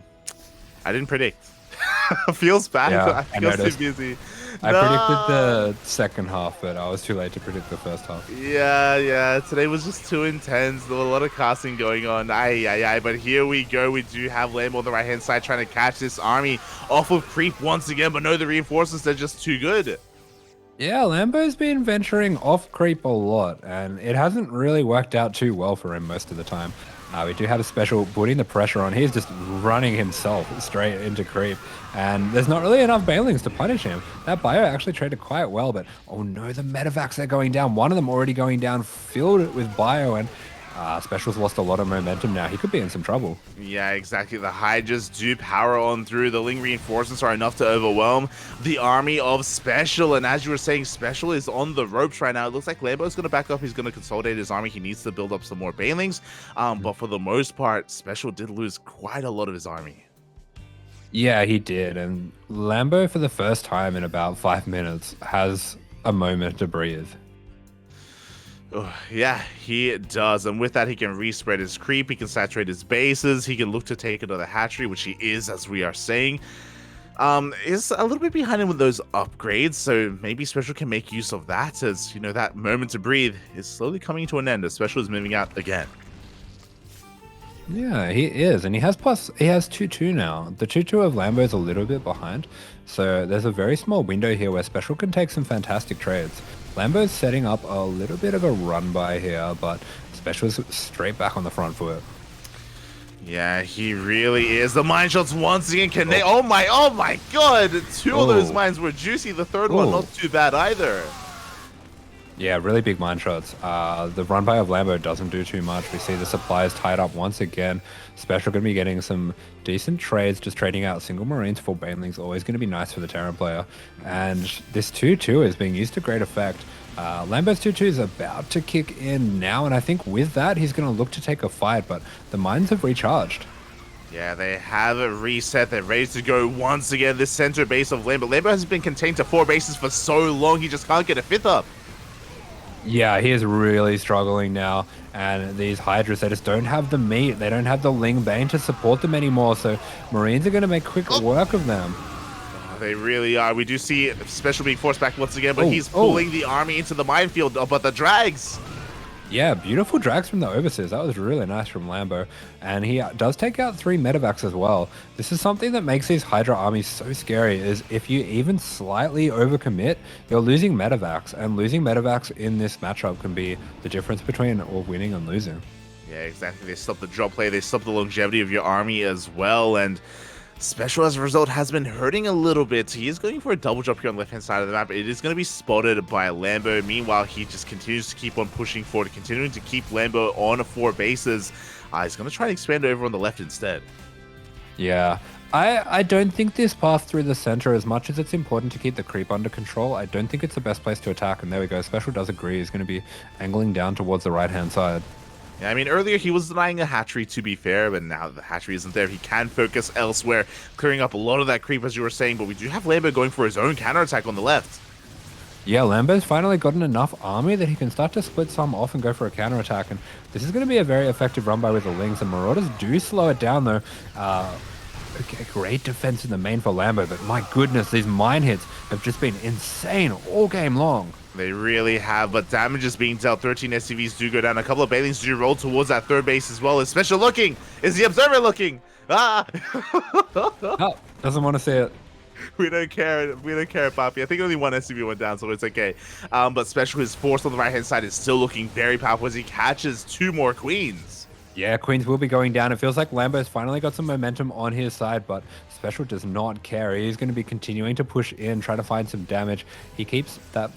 I didn't predict. Feels bad. Yeah, I feel too busy. I predicted the second half, but I was too late to predict the first half. Yeah. Today was just too intense. There was a lot of casting going on. But here we go. We do have Lambo on the right-hand side trying to catch this army off of creep once again, but no, the reinforcements are just too good. Yeah, Lambo's been venturing off creep a lot, and it hasn't really worked out too well for him most of the time. We do have a Special putting the pressure on. He's just running himself straight into creep, and there's not really enough Banelings to punish him. That bio actually traded quite well, but oh no, the medevacs are going down. One of them already going down, filled with bio, and Special's lost a lot of momentum now. He could be in some trouble. Yeah, exactly. The Hydras do power on through. The Ling reinforcements are enough to overwhelm the army of Special. And as you were saying, Special is on the ropes right now. It looks like Lambo's going to back up. He's going to consolidate his army. He needs to build up some more Banelings. But for the most part, Special did lose quite a lot of his army. Yeah, he did. And Lambo, for the first time in about 5 minutes, has a moment to breathe. Yeah, he does. And with that, he can respread his creep. He can saturate his bases. He can look to take another hatchery, which he is, as we are saying. is a little bit behind him with those upgrades, so maybe Special can make use of that, as you know, that moment to breathe is slowly coming to an end as Special is moving out again. Yeah, he is, and he has 2-2 now. The 2-2 of Lambo is a little bit behind, so there's a very small window here where Special can take some fantastic trades. Lambo's setting up a little bit of a run by here, but Special's straight back on the front foot. Yeah, he really is. The mine shots once again connect. Oh my god! Two of those mines were juicy. The third one not too bad either. Yeah, really big mine shots. The run by of Lambo doesn't do too much. We see the supplies tied up once again. Special going to be getting some decent trades, just trading out single Marines for Banelings. Always going to be nice for the Terran player. And this 2-2 is being used to great effect. Lambo's 2-2 is about to kick in now, and I think with that, he's going to look to take a fight, but the mines have recharged. Yeah, they have it reset. They're ready to go once again. This center base of Lambo. Lambo has been contained to 4 bases for so long, he just can't get a 5th up. Yeah, he is really struggling now, and these Hydras, they just don't have the meat. They don't have the Ling Bane to support them anymore, so Marines are going to make quick work of them. They really are. We do see Special being forced back once again, but he's pulling the army into the minefield, but the drags. Yeah, beautiful drags from the Overseers. That was really nice from Lambo. And he does take out 3 medevacs as well. This is something that makes these Hydra armies so scary, is if you even slightly overcommit, you're losing medevacs. And losing medevacs in this matchup can be the difference between winning and losing. Yeah, exactly. They stop the drop play. They stop the longevity of your army as well. And Special, as a result, has been hurting a little bit. He is going for a double drop here on the left-hand side of the map. It is going to be spotted by Lambo. Meanwhile, he just continues to keep on pushing forward, continuing to keep Lambo on 4 bases. He's going to try and expand over on the left instead. Yeah, I don't think this path through the center, as much as it's important to keep the creep under control, I don't think it's the best place to attack. And there we go. Special does agree. He's going to be angling down towards the right-hand side. Yeah, I mean, earlier he was denying a hatchery, to be fair, but now the hatchery isn't there. He can focus elsewhere, clearing up a lot of that creep, as you were saying, but we do have Lambo going for his own counterattack on the left. Yeah, Lambo's finally gotten enough army that he can start to split some off and go for a counterattack, and this is going to be a very effective run by with the Lings, and Marauders do slow it down, though. Okay, great defense in the main for Lambo, but my goodness, these mine hits have just been insane all game long. They really have, but damage is being dealt. 13 SCVs do go down. A couple of Banelings do roll towards that 3rd base as well. Is Special looking? Is the Observer looking? Ah! Oh, doesn't want to see it. We don't care. We don't care, Papi. I think only 1 SCV went down, so it's okay. But Special, his force on the right-hand side is still looking very powerful as he catches 2 more Queens. Yeah, Queens will be going down. It feels like Lambo's finally got some momentum on his side, but Special does not care. He's going to be continuing to push in, try to find some damage. He keeps that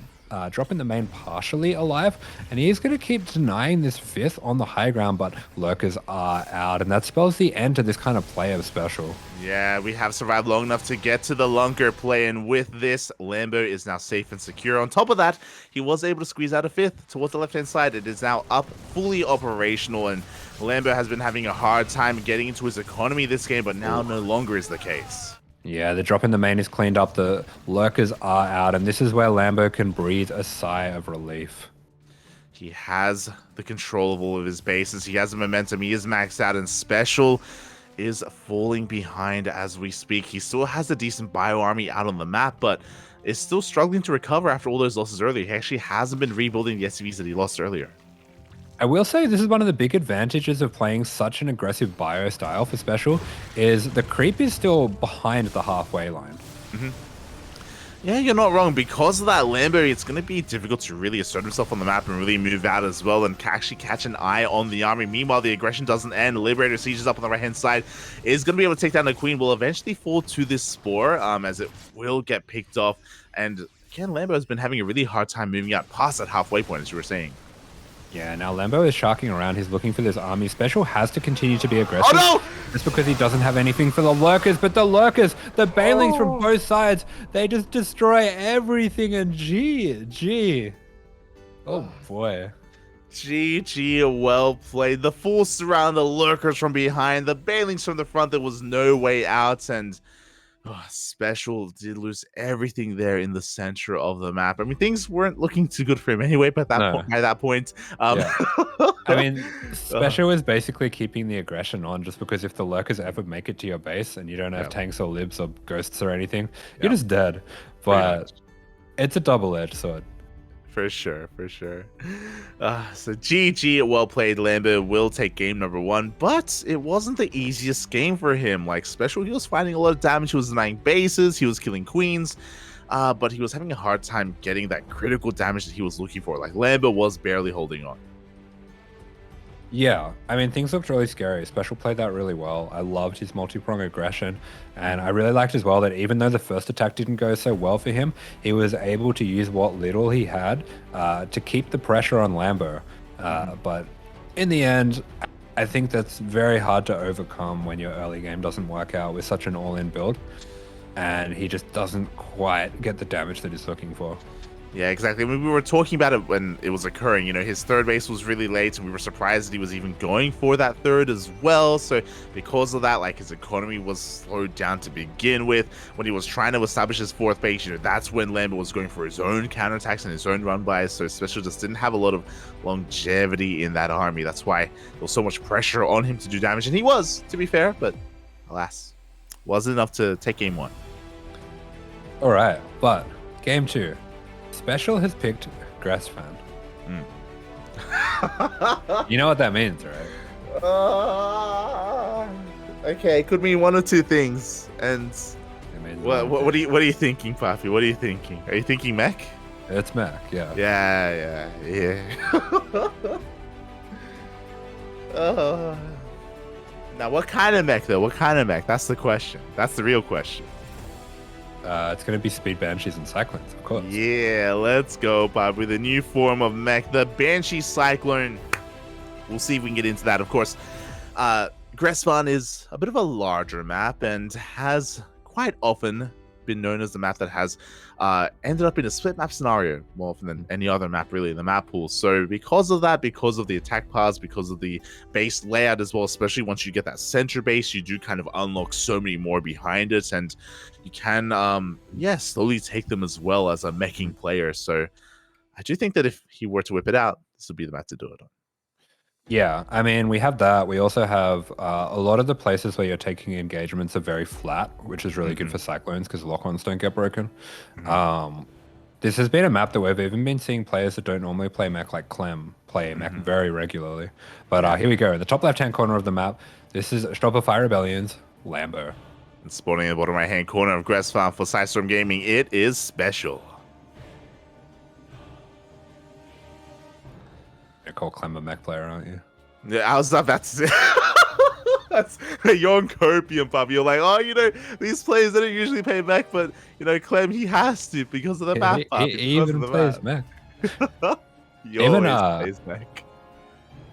dropping the main partially alive, and he is going to keep denying this 5th on the high ground, but Lurkers are out, and that spells the end to this kind of play of Special. Yeah, we have survived long enough to get to the Lunker play, and with this, Lambo is now safe and secure. On top of that, he was able to squeeze out a 5th towards the left-hand side. It is now up, fully operational, and Lambo has been having a hard time getting into his economy this game, but now no longer is the case. Yeah, the drop in the main is cleaned up, the Lurkers are out, and this is where Lambo can breathe a sigh of relief. He has the control of all of his bases. He has the momentum. He is maxed out, and Special is falling behind as we speak. He still has a decent bio army out on the map, but is still struggling to recover after all those losses earlier. He actually hasn't been rebuilding the SCVs that he lost earlier. I will say this is one of the big advantages of playing such an aggressive bio style for Special, is the creep is still behind the halfway line. Yeah, you're not wrong. Because of that Lambo, it's going to be difficult to really assert himself on the map and really move out as well and actually catch an eye on the army. Meanwhile, the aggression doesn't end. Liberator sieges up on the right-hand side. Is going to be able to take down the Queen. Will eventually fall to this Spore as it will get picked off. And again, Lambo has been having a really hard time moving out past that halfway point, as you were saying. Yeah, now Lambo is sharking around. He's looking for this army. Special has to continue to be aggressive. Oh, no! Just because he doesn't have anything for the Lurkers. But the Lurkers, the Banelings from both sides, they just destroy everything. And GG. Oh, boy. GG, well played. The full surround, the Lurkers from behind, the Banelings from the front. There was no way out. And Special did lose everything there in the center of the map. I mean, things weren't looking too good for him anyway, but by that point. I mean, special is basically keeping the aggression on, just because if the lurkers ever make it to your base and you don't have Yeah. tanks or libs or ghosts or anything, Yeah. you're just dead. Pretty But much. it's a double-edged sword. For sure, for sure. So GG, well played. Lambo will take game number 1, but it wasn't the easiest game for him. Like special, he was finding a lot of damage. He was denying bases. He was killing queens. But he was having a hard time getting that critical damage that he was looking for. Like Lambo was barely holding on. Yeah, I mean, things looked really scary. Special played that really well. I loved his multi-prong aggression, and I really liked as well that even though the first attack didn't go so well for him, he was able to use what little he had to keep the pressure on Lambo. But in the end, I think that's very hard to overcome when your early game doesn't work out with such an all-in build, and he just doesn't quite get the damage that he's looking for. Yeah, exactly. I mean, we were talking about it when it was occurring. You know, his third base was really late, and we were surprised that he was even going for that third as well. So because of that, like, his economy was slowed down to begin with. When he was trying to establish his fourth base, you know, that's when Lambo was going for his own counterattacks and his own run-bys. So Special just didn't have a lot of longevity in that army. That's why there was so much pressure on him to do damage. And he was, to be fair, but alas, wasn't enough to take game 1. All right, but game 2. Special has picked Grassfan. You know what that means, right? Okay, it could mean one or two things. And what are you thinking, Papi? What are you thinking? Are you thinking mech? It's mech, yeah. Yeah. Now, what kind of mech, though? What kind of mech? That's the question. That's the real question. It's going to be Speed Banshees and Cyclones, of course. Yeah, let's go, Bob, with a new form of mech, the Banshee Cyclone. We'll see if we can get into that, of course. Gressvan is a bit of a larger map and has quite often been known as the map that has ended up in a split map scenario more often than any other map, really, in the map pool. So because of that, because of the attack paths, because of the base layout as well, especially once you get that center base, you do kind of unlock so many more behind it, and you can slowly take them as well as a meching player. So I do think that if he were to whip it out, this would be the map to do it on. Yeah, I mean, we have that. We also have a lot of the places where you're taking engagements are very flat, which is really good for Cyclones because lock-ons don't get broken. This has been a map that we've even been seeing players that don't normally play mech, like Clem, play mech very regularly. But here we go. In the top left-hand corner of the map, this is Shopify Rebellion's Lambo. And spawning in the bottom right-hand corner of Gressvan for PSISTORM Gaming, it is Special. You're called Clem a mech player, aren't you? Yeah, I was not about to say. That's you're on copium, Bob. You're like, oh, you know, these players they don't usually play mech, but you know, Clem he has to because of the map. He even plays mech. He always plays mech.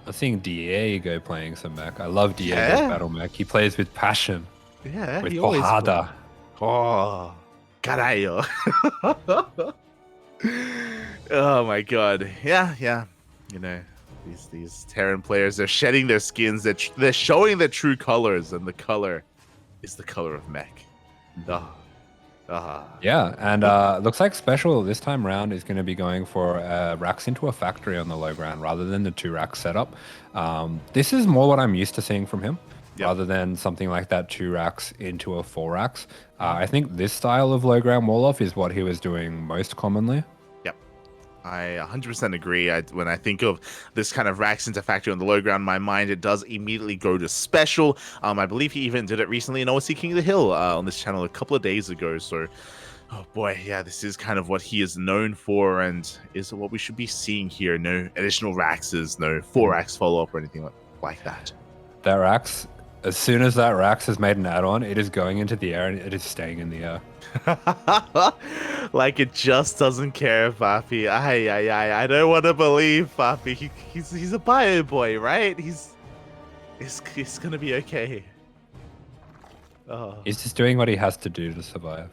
I'm seeing Diego playing some mech. I love Diego's battle mech. He plays with passion. Yeah, with porrada. Oh, caralho. Oh my god. Yeah. You know, these Terran players, they're shedding their skins. They're showing their true colors, and the color is the color of mech. Yeah, and looks like Special this time round is going to be going for racks into a factory on the low ground rather than the 2 rack setup. This is more what I'm used to seeing from him, rather than something like that 2 racks into a 4 racks. I think this style of low ground wall off is what he was doing most commonly. I 100% agree. When I think of this kind of racks into factory on the low ground, my mind, it does immediately go to Special. I believe he even did it recently in OSC King of the Hill on this channel a couple of days ago. So, oh boy, yeah, this is kind of what he is known for and is what we should be seeing here. No additional racks, no 4 racks follow-up or anything like that. That racks, as soon as that racks has made an add-on, it is going into the air and it is staying in the air. Like it just doesn't care, Papi. I don't want to believe, Papi. He's a bio boy, right? He's gonna be okay. Oh. He's just doing what he has to do to survive.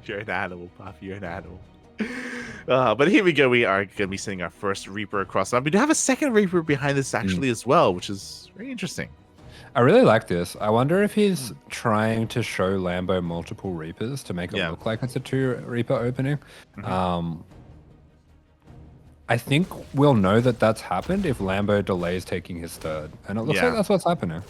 You're an animal, Papi. You're an animal. But here we go. We are gonna be sending our first Reaper across. We do have a second Reaper behind this actually as well, which is very interesting. I really like this. I wonder if he's trying to show Lambo multiple Reapers to make it look like it's a 2 Reaper opening. I think we'll know that that's happened if Lambo delays taking his third. And it looks like Yeah. that's what's happening.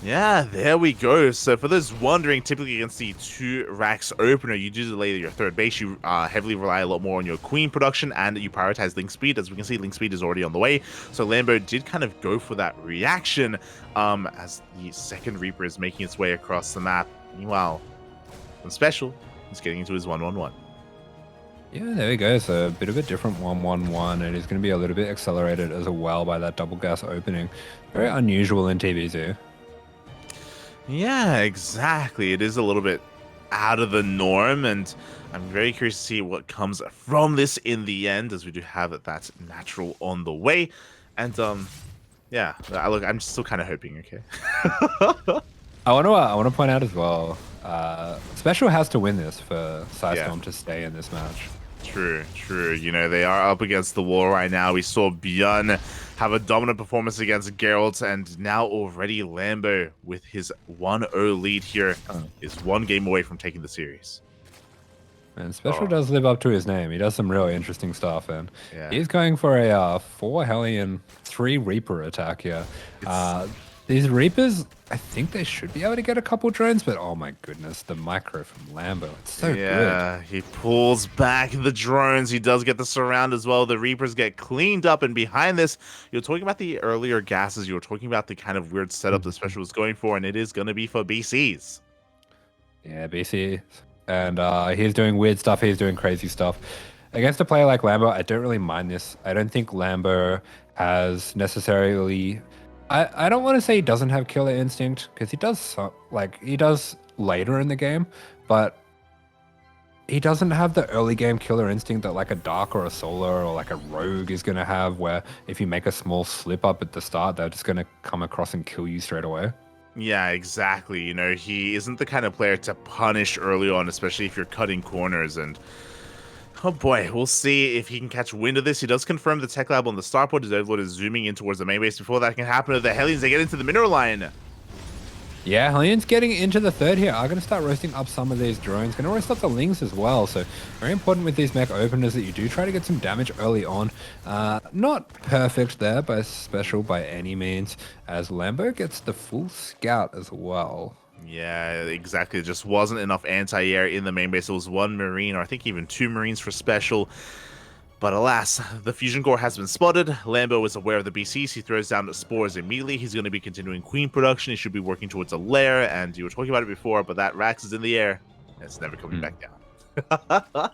Yeah, there we go. So for those wondering, typically against the 2 racks opener, you do delay your third base. You heavily rely a lot more on your queen production, and you prioritize link speed. As we can see, link speed is already on the way. So Lambo did kind of go for that reaction as the second Reaper is making its way across the map. Meanwhile, on special, he's getting into his 1-1-1. Yeah, there we go. So a bit of a different 1-1-1, and he's going to be a little bit accelerated as well by that double gas opening. Very unusual in TVZ. Yeah, exactly. It is a little bit out of the norm, and I'm very curious to see what comes from this in the end, as we do have that natural on the way. And yeah, look, I'm still kind of hoping. Okay. I want to point out as well, Special has to win this for PSISTORM to stay in this match. True, true. You know, they are up against the wall right now. We saw ByuN have a dominant performance against Gerald, and now already Lambo with his 1-0 lead here is 1 game away from taking the series. And Special does live up to his name. He does some really interesting stuff, and Yeah. he's going for a 4 Hellion, 3 Reaper attack here. These Reapers, I think they should be able to get a couple drones, but oh my goodness, the micro from Lambo, it's so good. Yeah, he pulls back the drones. He does get the surround as well. The Reapers get cleaned up, and behind this, you're talking about the earlier gases. You were talking about the kind of weird setup the Special was going for, and it is going to be for BCs. Yeah, BC. And he's doing weird stuff. He's doing crazy stuff. Against a player like Lambo, I don't really mind this. I don't think Lambo has necessarily... I don't want to say he doesn't have killer instinct, because he does, he does later in the game, but he doesn't have the early game killer instinct that like a Dark or a Solar or like a Rogue is going to have, where if you make a small slip up at the start, they're just going to come across and kill you straight away. Yeah, exactly. You know, he isn't the kind of player to punish early on, especially if you're cutting corners. And oh boy, we'll see if he can catch wind of this. He does confirm the tech lab on the starport. His Overlord is zooming in towards the main base. Before that can happen, the Hellions, they get into the mineral line. Yeah, Hellions getting into the third here are going to start roasting up some of these drones. Going to roast up the Lings as well. So very important with these mech openers that you do try to get some damage early on. Not perfect there by Special by any means, as Lambo gets the full scout as well. Yeah, exactly. It just wasn't enough anti-air in the main base. It was 1 Marine, or I think even 2 Marines for Special. But alas, the fusion core has been spotted. Lambo is aware of the BCs. He throws down the spores immediately. He's going to be continuing queen production. He should be working towards a lair, and you were talking about it before, but that Rax is in the air, and it's never coming back down.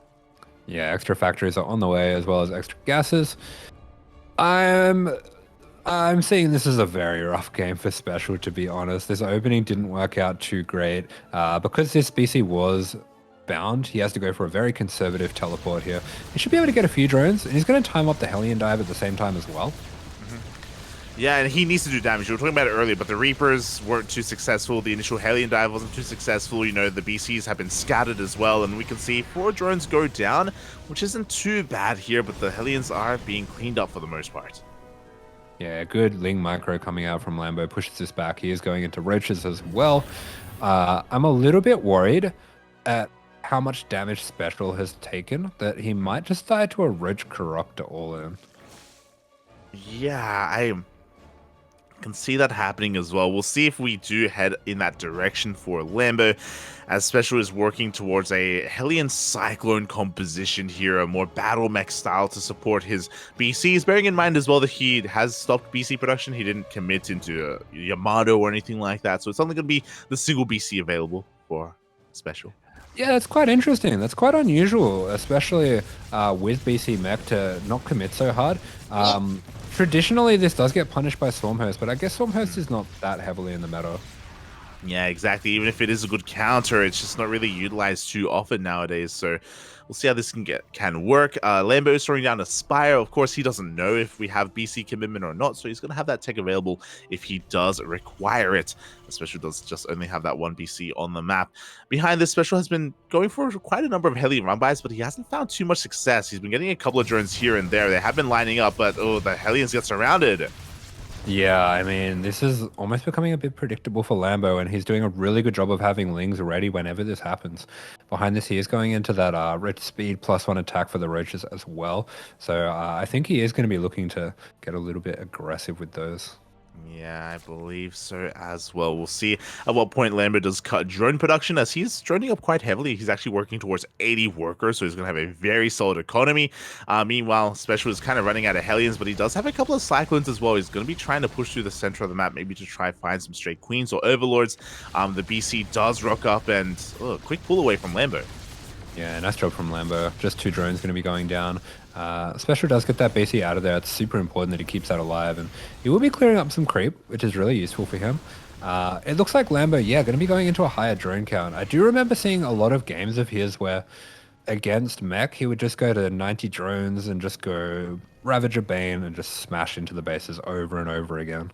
Yeah, extra factories are on the way, as well as extra gases. I'm seeing this as a very rough game for Special, to be honest. This opening didn't work out too great. Because this BC was bound, he has to go for a very conservative teleport here. He should be able to get a few drones, and he's going to time up the Hellion dive at the same time as well. Yeah, and he needs to do damage. We were talking about it earlier, but the Reapers weren't too successful. The initial Hellion dive wasn't too successful. You know, the BCs have been scattered as well, and we can see 4 drones go down, which isn't too bad here, but the Hellions are being cleaned up for the most part. Yeah, good Ling micro coming out from Lambo pushes this back. He is going into roaches as well. I'm a little bit worried at how much damage Special has taken, that he might just die to a roach corruptor all in. Yeah, I can see that happening as well. We'll see if we do head in that direction for Lambo, as Special is working towards a Hellion Cyclone composition here, a more battle mech style to support his BCs, bearing in mind as well that he has stopped BC production. He didn't commit into Yamato or anything like that, so it's only going to be the single BC available for Special. Yeah, that's quite interesting. That's quite unusual, especially with BC mech to not commit so hard. Traditionally, this does get punished by Stormhost, but I guess Stormhost is not that heavily in the meta. Yeah, exactly. Even if it is a good counter, it's just not really utilized too often nowadays. So we'll see how this can work. Lambo is throwing down a Spire. Of course, he doesn't know if we have BC commitment or not, so he's going to have that tech available if he does require it. Special does just only have that 1 BC on the map. Behind this, Special has been going for quite a number of Hellion run-bys, but he hasn't found too much success. He's been getting a couple of drones here and there. They have been lining up, but oh, the Hellions get surrounded. Yeah, I mean, this is almost becoming a bit predictable for Lambo, and he's doing a really good job of having Lings ready whenever this happens. Behind this, he is going into that red speed +1 attack for the Roaches as well. So I think he is going to be looking to get a little bit aggressive with those. Yeah, I believe so as well. We'll see at what point Lambo does cut drone production, as he's droning up quite heavily. He's actually working towards 80 workers, so he's going to have a very solid economy. Meanwhile, Special is kind of running out of Hellions, but he does have a couple of Cyclones as well. He's going to be trying to push through the center of the map, maybe to try find some straight Queens or Overlords. The BC does rock up, and quick pull away from Lambo. Yeah, nice job from Lambo. Just 2 drones going to be going down. Special does get that BC out of there. It's super important that he keeps that alive, and he will be clearing up some creep, which is really useful for him. It looks like Lambo, yeah, going to be going into a higher drone count. I do remember seeing a lot of games of his where against mech, he would just go to 90 drones and just go Ravager Bane and just smash into the bases over and over again.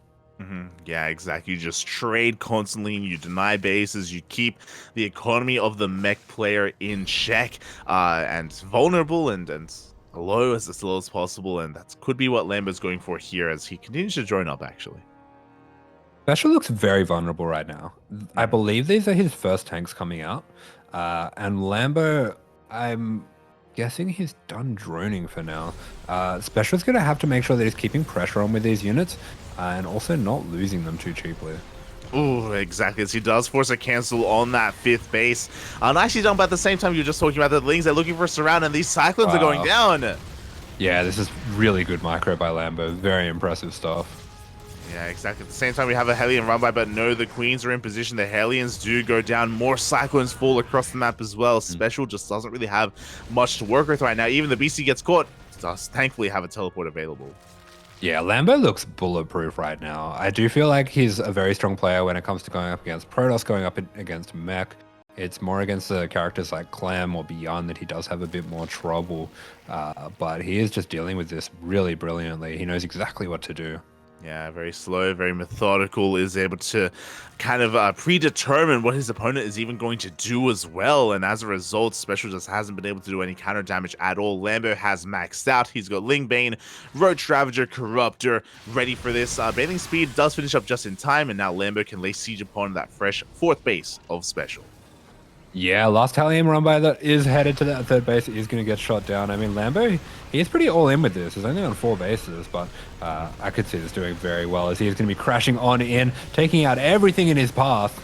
Yeah, exactly. You just trade constantly and you deny bases. You keep the economy of the mech player in check and vulnerable and low as low as possible. And that could be what Lambo's going for here as he continues to drone up, actually. Special looks very vulnerable right now. I believe these are his first tanks coming out. And Lambo, I'm guessing he's done droning for now. Special's going to have to make sure that he's keeping pressure on with these units and also not losing them too cheaply. Oh, exactly. As he does force a cancel on that 5th base. Nicely done, but at the same time, you're just talking about the Lings. They're looking for a surround, and these Cyclones are going down. Yeah, this is really good micro by Lambo. Very impressive stuff. Yeah, exactly. At the same time, we have a Hellion run by, but no, the Queens are in position. The Hellions do go down. More Cyclones fall across the map as well. Special just doesn't really have much to work with right now. Even the BC gets caught. Does thankfully have a teleport available. Yeah, Lambo looks bulletproof right now. I do feel like he's a very strong player when it comes to going up against Protoss, going up against Mech. It's more against the characters like Clam or ByuN that he does have a bit more trouble. But he is just dealing with this really brilliantly. He knows exactly what to do. Yeah, very slow, very methodical, is able to kind of predetermine what his opponent is even going to do as well. And as a result, Special just hasn't been able to do any counter damage at all. Lambo has maxed out. He's got Ling Bane, Roach Ravager, Corruptor ready for this. Bathing Speed does finish up just in time, and now Lambo can lay siege upon that fresh 4th base of Special. Yeah, last Hellion run by that is headed to that 3rd base. He's going to get shot down. I mean, Lambo, he's pretty all in with this. He's only on 4 bases, but I could see this doing very well as he's going to be crashing on in, taking out everything in his path.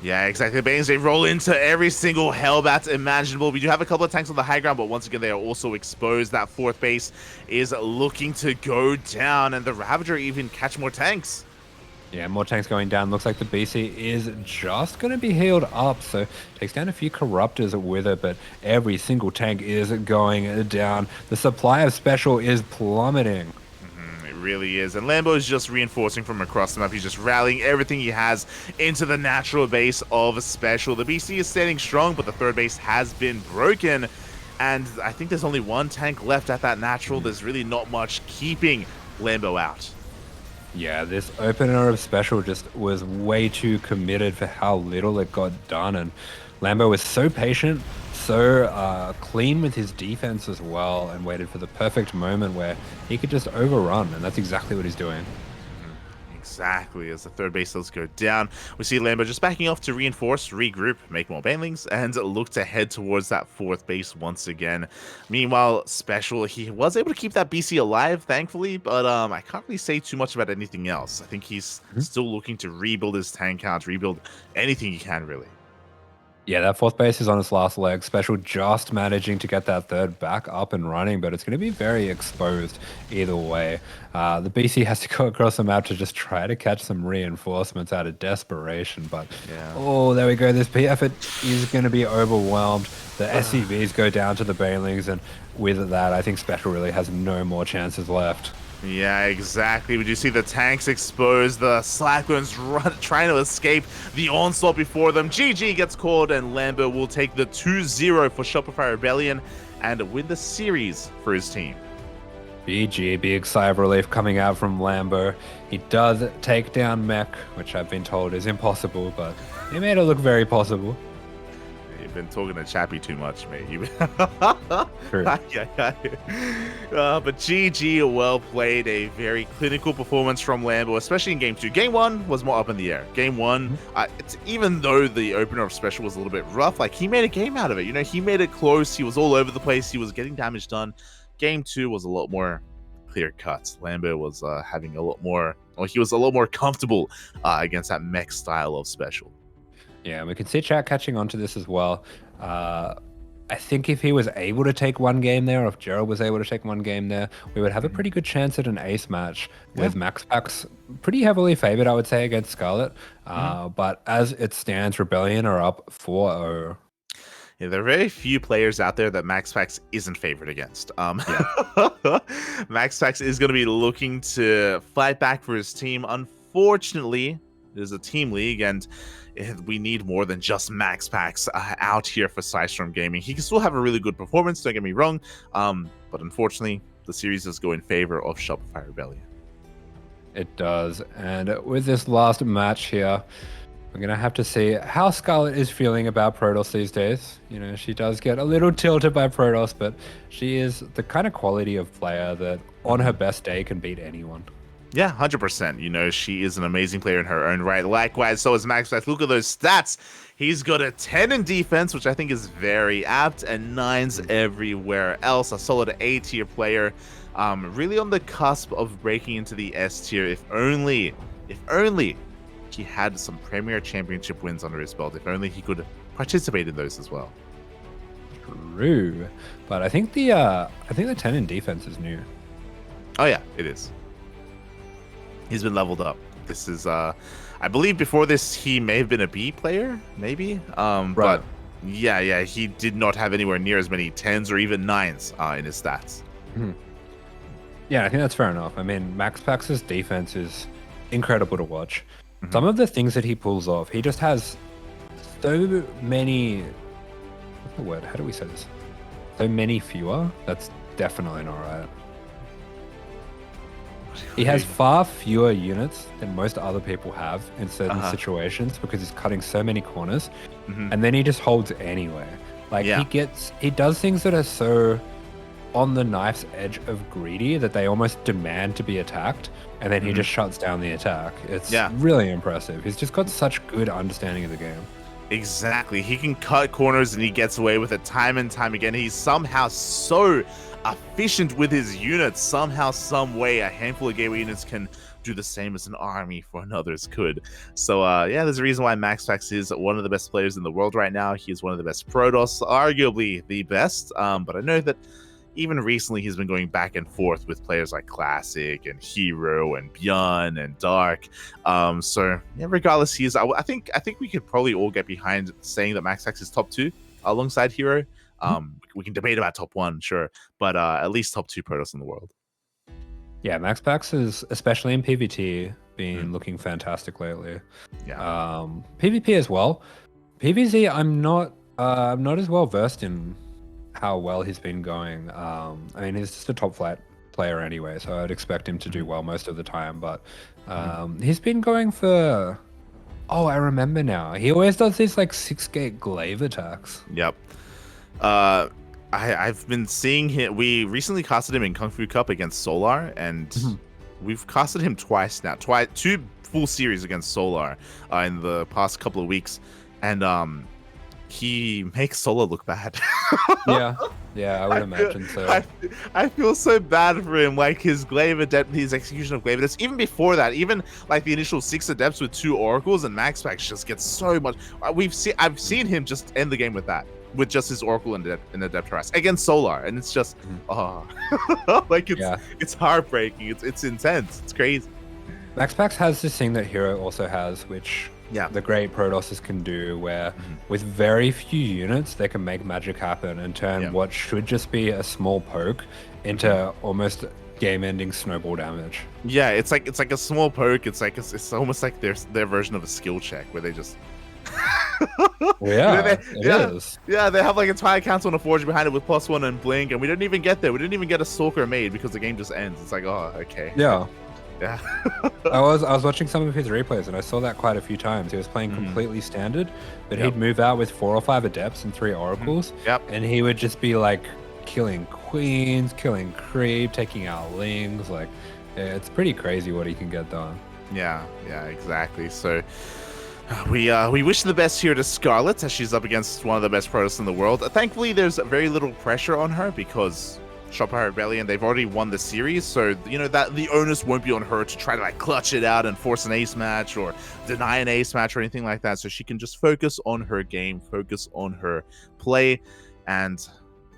Yeah, exactly. Banes, they roll into every single Hellbat imaginable. We do have a couple of tanks on the high ground, but once again, they are also exposed. That 4th base is looking to go down, and the Ravager even catch more tanks. Yeah, more tanks going down. Looks like the BC is just going to be healed up, so takes down a few Corruptors with it, but every single tank is going down. The supply of Special is plummeting. It really is, and Lambo is just reinforcing from across the map. He's just rallying everything he has into the natural base of Special. The BC is standing strong, but the 3rd base has been broken, and I think there's only 1 tank left at that natural. There's really not much keeping Lambo out. Yeah, this opener of Special just was way too committed for how little it got done, and Lambo was so patient, so clean with his defense as well, and waited for the perfect moment where he could just overrun, and that's exactly what he's doing. Exactly, as the 3rd base does go down, we see Lambo just backing off to reinforce, regroup, make more banelings, and look to head towards that 4th base once again. Meanwhile, Special, he was able to keep that BC alive, thankfully, but I can't really say too much about anything else. I think he's still looking to rebuild his tank count, rebuild anything he can, really. Yeah, that 4th base is on its last leg. Special just managing to get that 3rd back up and running, but it's going to be very exposed either way. The BC has to go across the map to just try to catch some reinforcements out of desperation, but oh, there we go. This P effort is going to be overwhelmed. The SCVs go down to the Banelings, and with that, I think Special really has no more chances left. Yeah, exactly. We do see the tanks exposed, the Slackwoods trying to escape the onslaught before them. GG gets called, and Lambo will take the 2-0 for Shopify Rebellion and win the series for his team. BG, big sigh of relief coming out from Lambo. He does take down Mech, which I've been told is impossible, but he made it look very possible. You've been talking to Chappie too much, mate. True. But GG, well played. A very clinical performance from Lambo, especially in Game 2. Game 1 was more up in the air. Game 1, even though the opener of Special was a little bit rough, like, he made a game out of it. You know, he made it close. He was all over the place. He was getting damage done. Game 2 was a lot more clear cut. Lambo was having a lot more, or he was a lot more comfortable against that mech style of Special. Yeah, we can see chat catching on to this as well. I think if he was able to take one game there, or if Gerald was able to take one game there, we would have a pretty good chance at an ace match with MaxPax pretty heavily favored, I would say, against Scarlett. But as it stands, Rebellion are up 4-0. Yeah, there are very few players out there that MaxPax isn't favored against. MaxPax is going to be looking to fight back for his team. Unfortunately, it is a team league, and we need more than just MaxPax out here for PSISTORM Gaming. He can still have a really good performance, don't get me wrong, but unfortunately, the series does go in favor of Shopify Rebellion. It does, and with this last match here, we're going to have to see how Scarlett is feeling about Protoss these days. You know, she does get a little tilted by Protoss, but she is the kind of quality of player that on her best day can beat anyone. Yeah, 100%. You know, she is an amazing player in her own right. Likewise, so is MaxPax. Look at those stats. He's got a 10 in defense, which I think is very apt, and 9s everywhere else. A solid A tier player. Really on the cusp of breaking into the S tier. If only he had some Premier Championship wins under his belt. If only he could participate in those as well. True. But I think the 10 in defense is new. Oh yeah, it is. He's been leveled up. This is, I believe before this, he may have been a B player, maybe. Right. But yeah, he did not have anywhere near as many 10s or even 9s in his stats. Yeah, I think that's fair enough. I mean, MaxPax's defense is incredible to watch. Some of the things that he pulls off, he just has so many, what's the word? How do we say this? So many fewer? That's definitely not right. He has far fewer units than most other people have in certain situations because he's cutting so many corners, and then he just holds anyway. Like he does things that are so on the knife's edge of greedy that they almost demand to be attacked, and then he just shuts down the attack. It's really impressive. He's just got such good understanding of the game. Exactly. He can cut corners and he gets away with it time and time again. He's somehow so efficient with his units. Somehow, some way, a handful of gateway units can do the same as an army for others could. So yeah, there's a reason why MaxPax is one of the best players in the world right now. He's one of the best Protoss, arguably the best. But I know that even recently he's been going back and forth with players like Classic and Hero and ByuN and Dark. So yeah, regardless, he is. I think we could probably all get behind saying that MaxPax is top 2 alongside Hero. We can debate about top 1, sure, but at least top 2 Protoss in the world. Yeah, MaxPax is, especially in PvT, been looking fantastic lately. Yeah. PvP as well. PvZ, I'm not as well versed in how well he's been going. I mean, he's just a top flight player anyway, so I'd expect him to do well most of the time. But he's been going for. Oh, I remember now. He always does these like 6-gate glaive attacks. Yep. I've been seeing him. We recently casted him in Kung Fu Cup against Solar, and we've casted him twice now. 2 full series against Solar in the past couple of weeks, and he makes Solar look bad. Yeah, I would imagine so. I feel so bad for him. Like his glaive adept, his execution of glaive adepts. Even before that, even like the initial 6 adepts with 2 oracles, and MaxPax just gets so much. I've seen him just end the game with that, with just his oracle and adept harass against Solar, and it's just like it's heartbreaking. It's intense. It's crazy. MaxPax has this thing that Hero also has, which the great Protosses can do, where with very few units they can make magic happen and turn what should just be a small poke into almost game-ending snowball damage. Yeah, it's like a small poke. It's almost like their version of a skill check where they just. It is. Yeah, they have like entire council and a forge behind it with +1 and blink, and we didn't even get there. We didn't even get a stalker made because the game just ends. It's like, oh, okay. Yeah. Yeah. I was watching some of his replays and I saw that quite a few times. He was playing completely standard, but he'd move out with 4 or 5 adepts and 3 oracles, and he would just be like killing queens, killing creep, taking out lings. Like, yeah, it's pretty crazy what he can get done. Yeah, exactly. So we wish the best here to Scarlett, as she's up against one of the best Protoss in the world. Thankfully, there's very little pressure on her because Shopify Rebellion, they've already won the series, so that the onus won't be on her to try to like clutch it out and force an ace match or deny an ace match or anything like that. So she can just focus on her game, focus on her play, and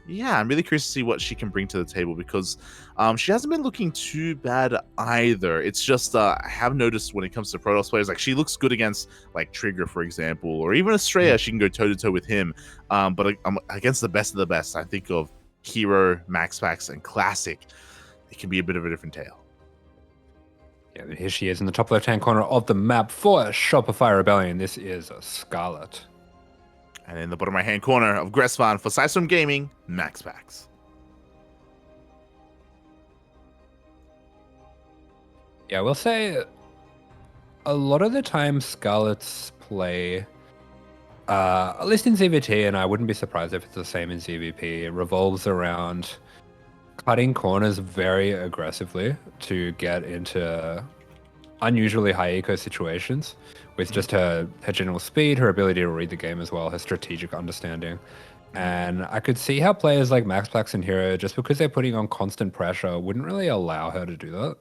yeah, I'm really curious to see what she can bring to the table because she hasn't been looking too bad either. It's just I have noticed when it comes to Protoss players, like she looks good against like Trigger, for example, or even Estrella. She can go toe to toe with him, but against the best of the best, I think of Hero, MaxPax, and Classic, it can be a bit of a different tale. Yeah, but here she is in the top left-hand corner of the map for Shopify Rebellion. This is Scarlett. And in the bottom right-hand corner of Gressvan for PSISTORM Gaming, MaxPax. Yeah, I will say a lot of the time Scarlett's play, at least in CVT, and I wouldn't be surprised if it's the same in CVP, it revolves around cutting corners very aggressively to get into unusually high eco situations with just her general speed, her ability to read the game as well, her strategic understanding. And I could see how players like MaxPax and Hero, just because they're putting on constant pressure, wouldn't really allow her to do that.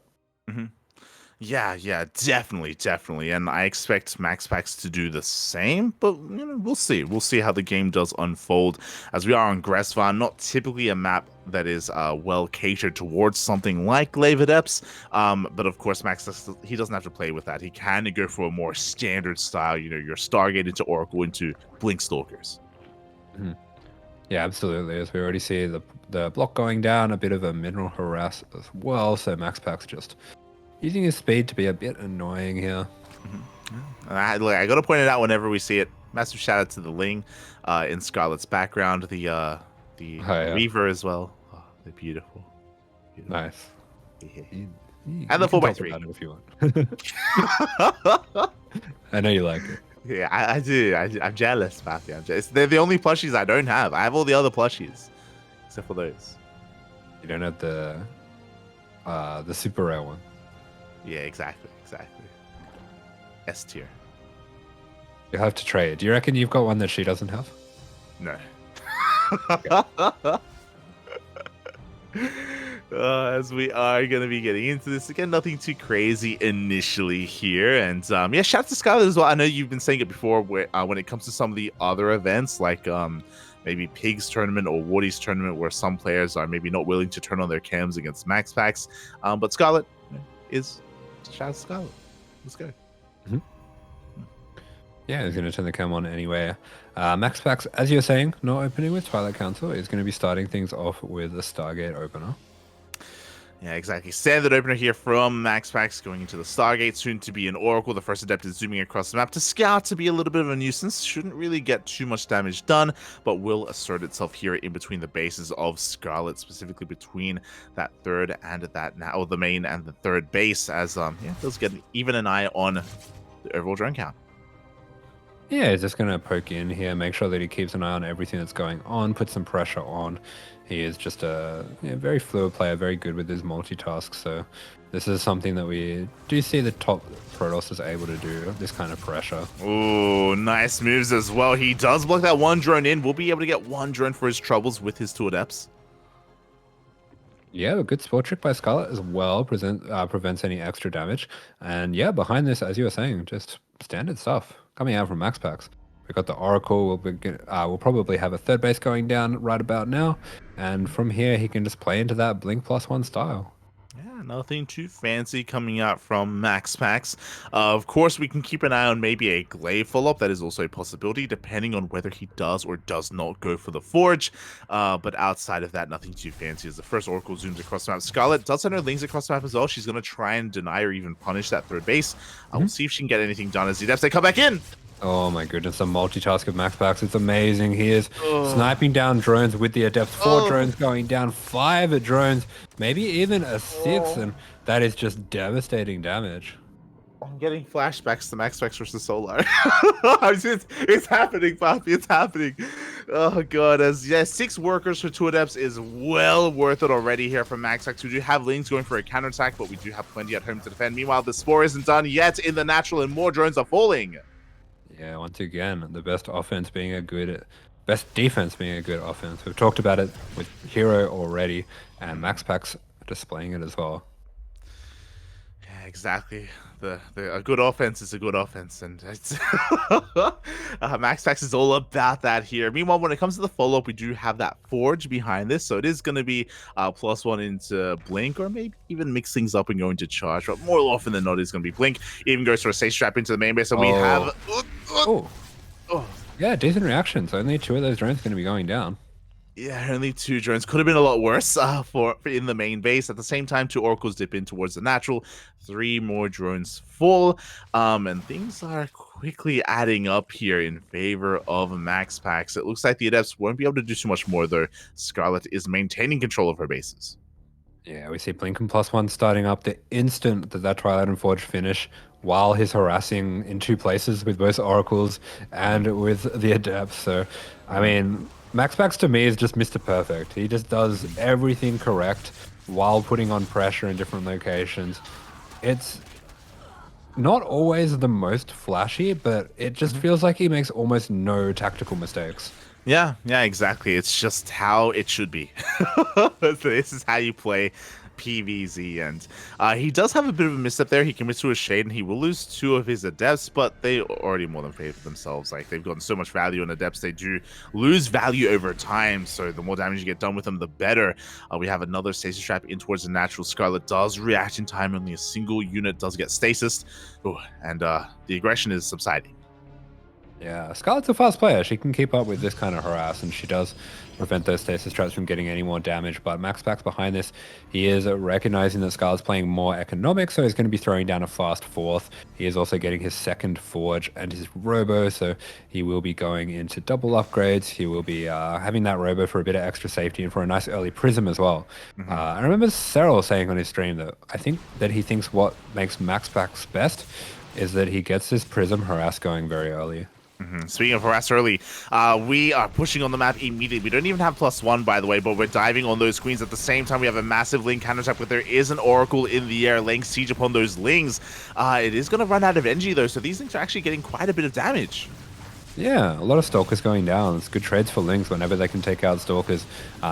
Yeah, definitely. And I expect MaxPax to do the same, but we'll see. We'll see how the game does unfold, as we are on Gressvan, not typically a map that is well catered towards something like Glaive Adepts. But of course, MaxPax, he doesn't have to play with that. He can go for a more standard style, your Stargate into Oracle into Blink Stalkers. Yeah, absolutely. As we already see the block going down, a bit of a mineral harass as well. So MaxPax just using his speed to be a bit annoying here. And I got to point it out whenever we see it. Massive shout out to the Ling in Scarlett's background, the Reaver as well. Oh, they're beautiful. Nice. Yeah. And the 4x3 if you want. I know you like it. Yeah, I do. I'm jealous, Pappy. I'm jealous. They're the only plushies I don't have. I have all the other plushies, except for those. You don't have the super rare one. Yeah, exactly. S tier. You'll have to trade. Do you reckon you've got one that she doesn't have? No. As we are going to be getting into this again, nothing too crazy initially here, and yeah, shout out to Scarlett as well. I know you've been saying it before, when it comes to some of the other events, like maybe Pig's tournament or Wardy's tournament, where some players are maybe not willing to turn on their cams against MaxPax, but Scarlett is shout out to Scarlett. Let's go. Yeah, he's going to turn the cam on anyway. MaxPax, as you were saying, not opening with Twilight Council, is going to be starting things off with the Stargate opener. Yeah, exactly. Standard opener here from MaxPax, going into the Stargate, soon to be an Oracle. The first Adept is zooming across the map to scout, to be a little bit of a nuisance. Shouldn't really get too much damage done, but will assert itself here in between the bases of Scarlett, specifically between that third and the main and the third base, as does get even an eye on the overall drone count. Yeah, he's just going to poke in here, make sure that he keeps an eye on everything that's going on, put some pressure on. He is just a very fluid player, very good with his multitask. So this is something that we do see the top Protoss is able to do, this kind of pressure. Ooh, nice moves as well. He does block that one drone in. We'll be able to get one drone for his troubles with his 2 Adepts. Yeah, a good sport trick by Scarlett as well prevents any extra damage. And yeah, behind this, as you were saying, just standard stuff coming out from MaxPax. We've got the Oracle. We'll probably have a third base going down right about now. And from here, he can just play into that Blink +1 style. Yeah, nothing too fancy coming out from MaxPax. Of course, we can keep an eye on maybe a Glaive follow-up. That is also a possibility, depending on whether he does or does not go for the Forge. But outside of that, nothing too fancy. As the first Oracle zooms across the map, Scarlett does send her Lings across the map as well. She's going to try and deny or even punish that third base. We'll see if she can get anything done as the Adepts, they come back in. Oh my goodness, the multitask of MaxPax, it's amazing. He is Oh, sniping down drones with the Adept. 4 oh, drones going down, 5 drones, maybe even a 6, oh. and that is just devastating damage. I'm getting flashbacks to MaxPax versus Solar. It's happening, Poppy. It's happening. Oh god, as yeah, 6 workers for 2 adepts is well worth it already here from MaxPax. We do have Lings going for a counterattack, but we do have plenty at home to defend. Meanwhile, the Spore isn't done yet in the natural, and more drones are falling. Yeah, once again, the best defense being a good offense. We've talked about it with Hero already, and MaxPax displaying it as well. Yeah, exactly. A good offense is a good offense, and it's MaxPax is all about that here. Meanwhile, when it comes to the follow up, we do have that Forge behind this, so it is going to be +1 into Blink, or maybe even mix things up and go into Charge. But more often than not, it's going to be Blink. Even goes for a safe strap into the main base, so we have. Oh, Oh, yeah, decent reactions. Only 2 of those drones going to be going down. yeah, only 2 drones. Could have been a lot worse for in the main base. At the same time, 2 oracles dip in towards the natural. 3 more drones full. And things are quickly adding up here in favor of MaxPax. It looks like the Adepts won't be able to do too much more, though. Scarlett is maintaining control of her bases. Yeah, we see Blink and +1 starting up the instant that Twilight and Forge finish, while he's harassing in 2 places with both Oracles and with the Adepts. So, I mean, MaxPax to me is just Mr. Perfect. He just does everything correct while putting on pressure in different locations. It's not always the most flashy, but it just feels like he makes almost no tactical mistakes. Yeah, exactly. It's just how it should be. This is how you play PVZ, and he does have a bit of a misstep there. He commits to a shade, and he will lose 2 of his adepts, but they already more than pay for themselves. Like, they've gotten so much value on adepts, they do lose value over time, so the more damage you get done with them, the better. We have another stasis trap in towards the natural. Scarlet does react in time. Only a single unit does get stasis. Ooh, and the aggression is subsiding. Yeah, Scarlett's a fast player. She can keep up with this kind of harass, and she does prevent those stasis traps from getting any more damage. But MaxPax behind this, he is recognizing that Scarlett's playing more economic, so he's going to be throwing down a fast 4th. He is also getting his 2nd Forge and his Robo, so he will be going into double upgrades. He will be having that Robo for a bit of extra safety and for a nice early Prism as well. I remember Cyril saying on his stream that I think that he thinks what makes MaxPax best is that he gets his Prism harass going very early. Speaking of harass early, we are pushing on the map immediately. We don't even have +1, by the way, but we're diving on those queens. At the same time, we have a massive Ling counterattack, but there is an Oracle in the air laying siege upon those Lings. It is going to run out of energy, though, so these things are actually getting quite a bit of damage. Yeah, a lot of Stalkers going down. It's good trades for Lings whenever they can take out Stalkers.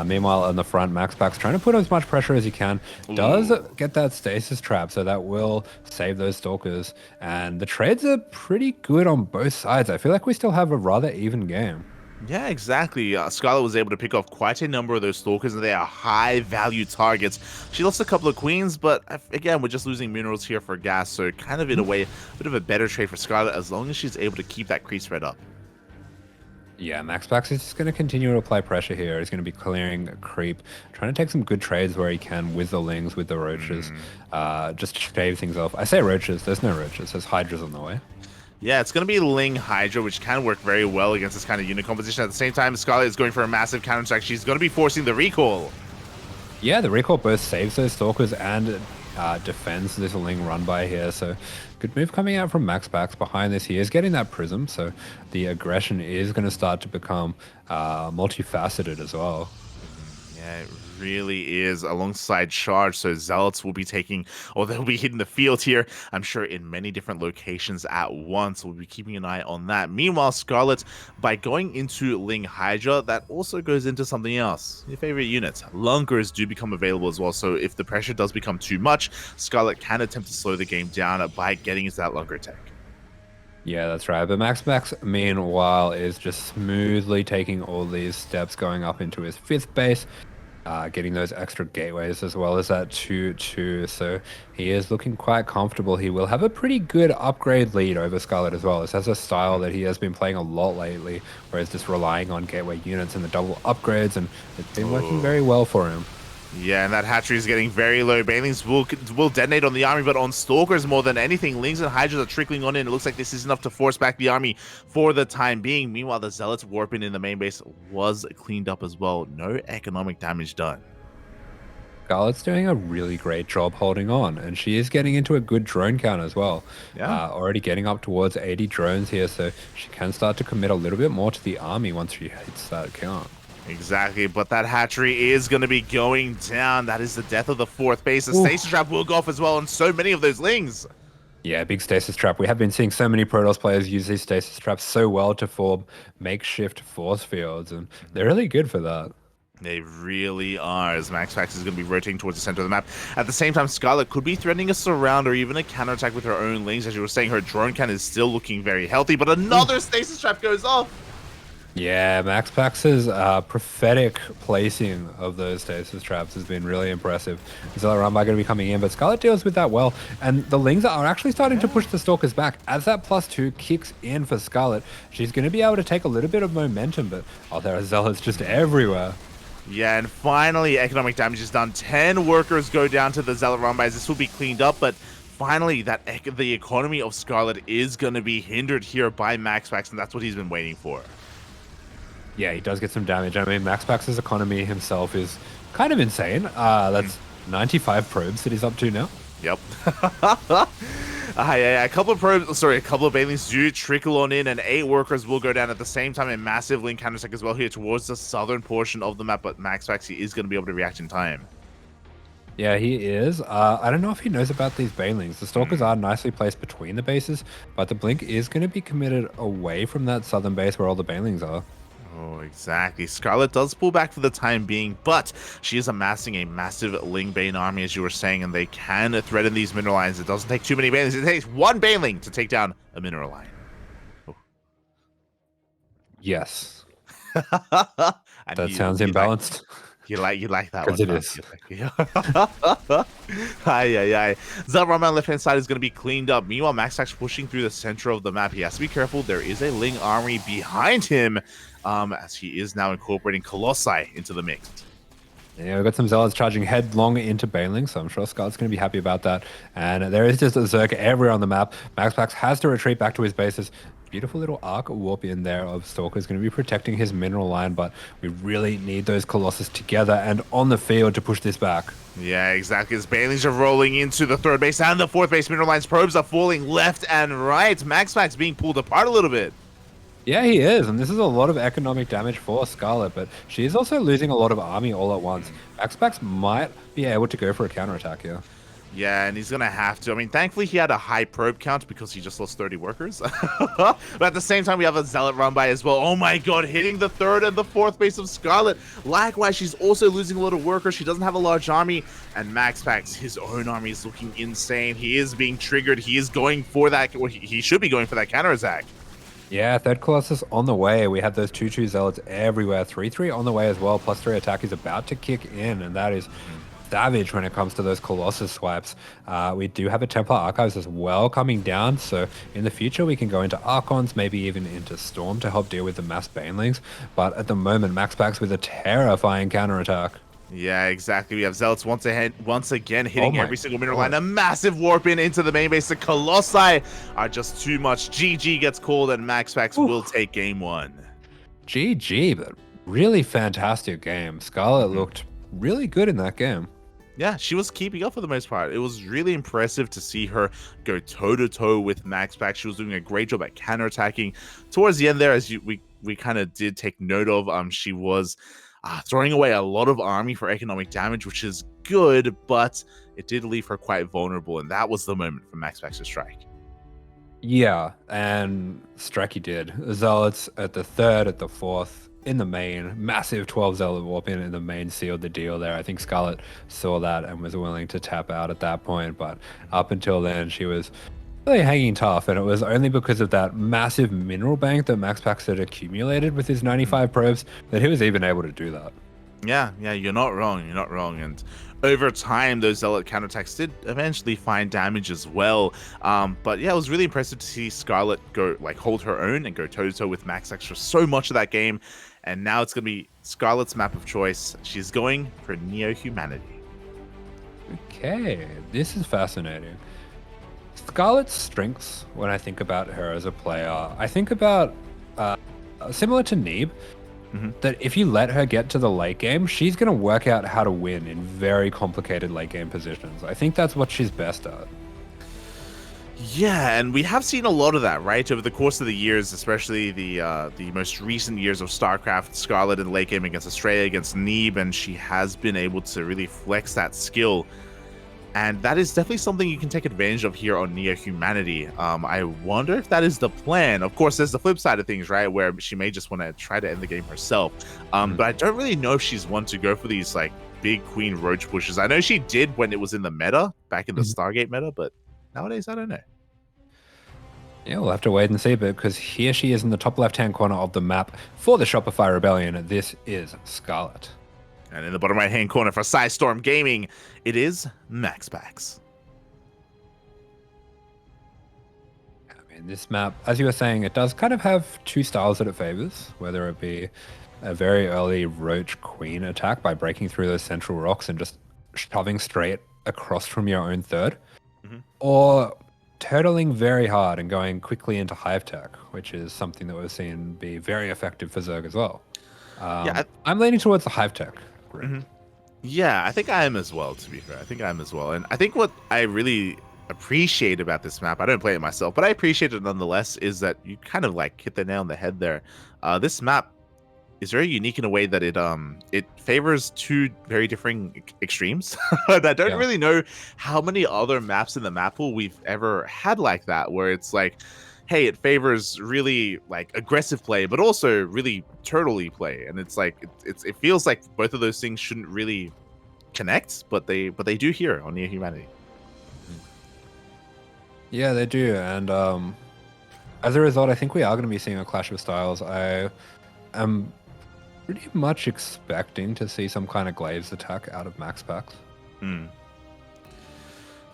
Meanwhile, on the front, MaxPax trying to put as much pressure as he can. Does get that stasis trap, so that will save those Stalkers. And the trades are pretty good on both sides. I feel like we still have a rather even game. Yeah, exactly. Scarlett was able to pick off quite a number of those Stalkers, and they are high-value targets. She lost a couple of Queens, but again, we're just losing minerals here for gas, so kind of in a way, a bit of a better trade for Scarlett as long as she's able to keep that crease spread up. Yeah, MaxPax is just going to continue to apply pressure here. He's going to be clearing a creep, trying to take some good trades where he can with the Lings, with the Roaches, just shave things off. I say Roaches, there's no Roaches, there's Hydras on the way. Yeah, it's going to be Ling Hydra, which can work very well against this kind of unit composition. At the same time, Scarlett is going for a massive counterattack. She's going to be forcing the recall. Yeah, the recall both saves those Stalkers and defends this Ling run by here, so good move coming out from MaxPax. Behind this, he is getting that Prism, so the aggression is going to start to become multifaceted as well. Yeah, it really is alongside Charge, so Zealots will be taking, or they'll be hitting the field here, I'm sure in many different locations at once. We'll be keeping an eye on that. Meanwhile, Scarlet, by going into Ling Hydra, that also goes into something else. Your favorite units, Lunkers, do become available as well, so if the pressure does become too much, Scarlet can attempt to slow the game down by getting into that Lunker tech. Yeah, that's right. But MaxPax, meanwhile, is just smoothly taking all these steps going up into his 5th base, getting those extra gateways as well as that 2-2. So he is looking quite comfortable. He will have a pretty good upgrade lead over Scarlett as well. This has a style that he has been playing a lot lately, where he's just relying on gateway units and the double upgrades, and it's been working very well for him. Yeah, and that hatchery is getting very low. Banelings will detonate on the army, but on Stalkers more than anything. Lings and Hydras are trickling on in. It looks like this is enough to force back the army for the time being. Meanwhile, the Zealots warping in the main base was cleaned up as well. No economic damage done. Scarlett's doing a really great job holding on, and she is getting into a good drone count as well. Yeah. Already getting up towards 80 drones here, so she can start to commit a little bit more to the army once she hits that count. Exactly, but that hatchery is going to be going down. That is the death of the fourth base. The stasis trap will go off as well on so many of those Lings. Yeah, big stasis trap. We have been seeing so many Protoss players use these stasis traps so well to form makeshift force fields, and they're really good for that. They really are, as MaxPax is going to be rotating towards the center of the map. At the same time, Scarlett could be threatening a surround or even a counterattack with her own Lings. As you were saying, her drone count is still looking very healthy, but another stasis trap goes off. Yeah, MaxPax's prophetic placing of those stasis traps has been really impressive. Zealot Rumbai going to be coming in, but Scarlett deals with that well. And the Lings are actually starting to push the Stalkers back. As that +2 kicks in for Scarlett, she's going to be able to take a little bit of momentum, but there are Zealots just everywhere. Yeah, and finally, economic damage is done. 10 workers go down to the Zealot Rumbais. This will be cleaned up, but finally, the economy of Scarlett is going to be hindered here by MaxPax, and that's what he's been waiting for. Yeah, he does get some damage. I mean, MaxPax's economy himself is kind of insane. That's 95 probes that he's up to now. Yep. Yeah, a couple of Banelings do trickle on in, and 8 workers will go down at the same time. A massive Link counterattack as well here towards the southern portion of the map, but MaxPax, he is going to be able to react in time. Yeah, he is. I don't know if he knows about these Banelings. The Stalkers are nicely placed between the bases, but the Blink is going to be committed away from that southern base where all the Banelings are. Oh, exactly. Scarlett does pull back for the time being, but she is amassing a massive Ling Bane army, as you were saying, and they can threaten these mineral lines. It doesn't take too many Banelings. It takes one Baneling to take down a mineral line. Oh. Yes. That sounds imbalanced. You like that one. Because it is. Aye. Zelram on left-hand side is going to be cleaned up. Meanwhile, MaxPax pushing through the center of the map. He has to be careful. There is a Ling army behind him, as he is now incorporating Colossi into the mix. Yeah, we've got some Zealots charging headlong into Baneling, so I'm sure Scott's going to be happy about that. And there is just a Zerg everywhere on the map. MaxPax has to retreat back to his bases. Beautiful little arc warp in there of Stalker's going to be protecting his mineral line, but we really need those Colossus together and on the field to push this back. Yeah, exactly. As Banelings are rolling into the third base and the fourth base, mineral lines probes are falling left and right. MaxPax being pulled apart a little bit. Yeah, he is, and this is a lot of economic damage for Scarlett, but she is also losing a lot of army all at once. MaxPax might be able to go for a counterattack here. Yeah, and he's going to have to. I mean, thankfully, he had a high probe count because he just lost 30 workers. But at the same time, we have a Zealot run by as well. Oh my god, hitting the third and the fourth base of Scarlett. Likewise, she's also losing a lot of workers. She doesn't have a large army. And MaxPax, his own army is looking insane. He is being triggered. He is going for that. Well, he should be going for that counterattack. Yeah, third Colossus on the way. We have those 2/2 Zealots everywhere. 3/3 on the way as well. +3 attack is about to kick in, and that is savage when it comes to those Colossus swipes. We do have a Templar Archives as well coming down, so in the future we can go into Archons, maybe even into Storm to help deal with the mass Banelings. But at the moment, MaxPax with a terrifying counterattack. Yeah, exactly. We have Zealots once again hitting every single mineral line. A massive warp into the main base. The Colossi are just too much. GG gets called, and MaxPax will take game 1. GG, but really fantastic game. Scarlett looked really good in that game. Yeah, she was keeping up for the most part. It was really impressive to see her go toe-to-toe with MaxPax. She was doing a great job at counterattacking. Towards the end there, as we kind of did take note of, she was throwing away a lot of army for economic damage, which is good, but it did leave her quite vulnerable, and that was the moment for MaxPax to strike. Yeah, and strike he did. Zealots at the third, at the fourth, in the main, massive 12 Zealot warp in the main sealed the deal there. I think Scarlett saw that and was willing to tap out at that point, but up until then she was really hanging tough, and it was only because of that massive mineral bank that MaxPax had accumulated with his 95 probes that he was even able to do that. Yeah, you're not wrong. And over time, those Zealot counterattacks did eventually find damage as well. But yeah, it was really impressive to see Scarlett hold her own and go toe-to-toe with MaxPax for so much of that game. And now it's going to be Scarlett's map of choice. She's going for Neo-Humanity. Okay, this is fascinating. Scarlett's strengths, when I think about her as a player, I think about similar to Neeb, that if you let her get to the late game, she's going to work out how to win in very complicated late game positions. I think that's what she's best at. Yeah, and we have seen a lot of that, right? Over the course of the years, especially the most recent years of StarCraft, Scarlett in late game against Australia, against Neeb, and she has been able to really flex that skill. And that is definitely something you can take advantage of here on Neo-Humanity. I wonder if that is the plan. Of course, there's the flip side of things, right? Where she may just want to try to end the game herself. But I don't really know if she's one to go for these like big Queen Roach pushes. I know she did when it was in the meta, back in the Stargate meta, but nowadays, I don't know. Yeah, we'll have to wait and see, but because here she is in the top left-hand corner of the map for the Shopify Rebellion. This is Scarlett. And in the bottom right-hand corner for PSISTORM Gaming, it is MaxPax. I mean, this map, as you were saying, it does kind of have two styles that it favors, whether it be a very early Roach Queen attack by breaking through those central rocks and just shoving straight across from your own third, or turtling very hard and going quickly into Hive Tech, which is something that we've seen be very effective for Zerg as well. I'm leaning towards the Hive Tech. Yeah, I think I am as well, to be fair. I think I am as well. And I think what I really appreciate about this map, I don't play it myself, but I appreciate it nonetheless, is that you kind of like hit the nail on the head there. This map is very unique in a way that it favors two very differing extremes. And I don't really know how many other maps in the map pool we've ever had like that, where it's like, hey, it favors really like aggressive play, but also really turtley play, and it's like it feels like both of those things shouldn't really connect, but they do here on Neo-Humanity. Yeah, they do, and as a result, I think we are going to be seeing a clash of styles. I am pretty much expecting to see some kind of glaives attack out of MaxPax.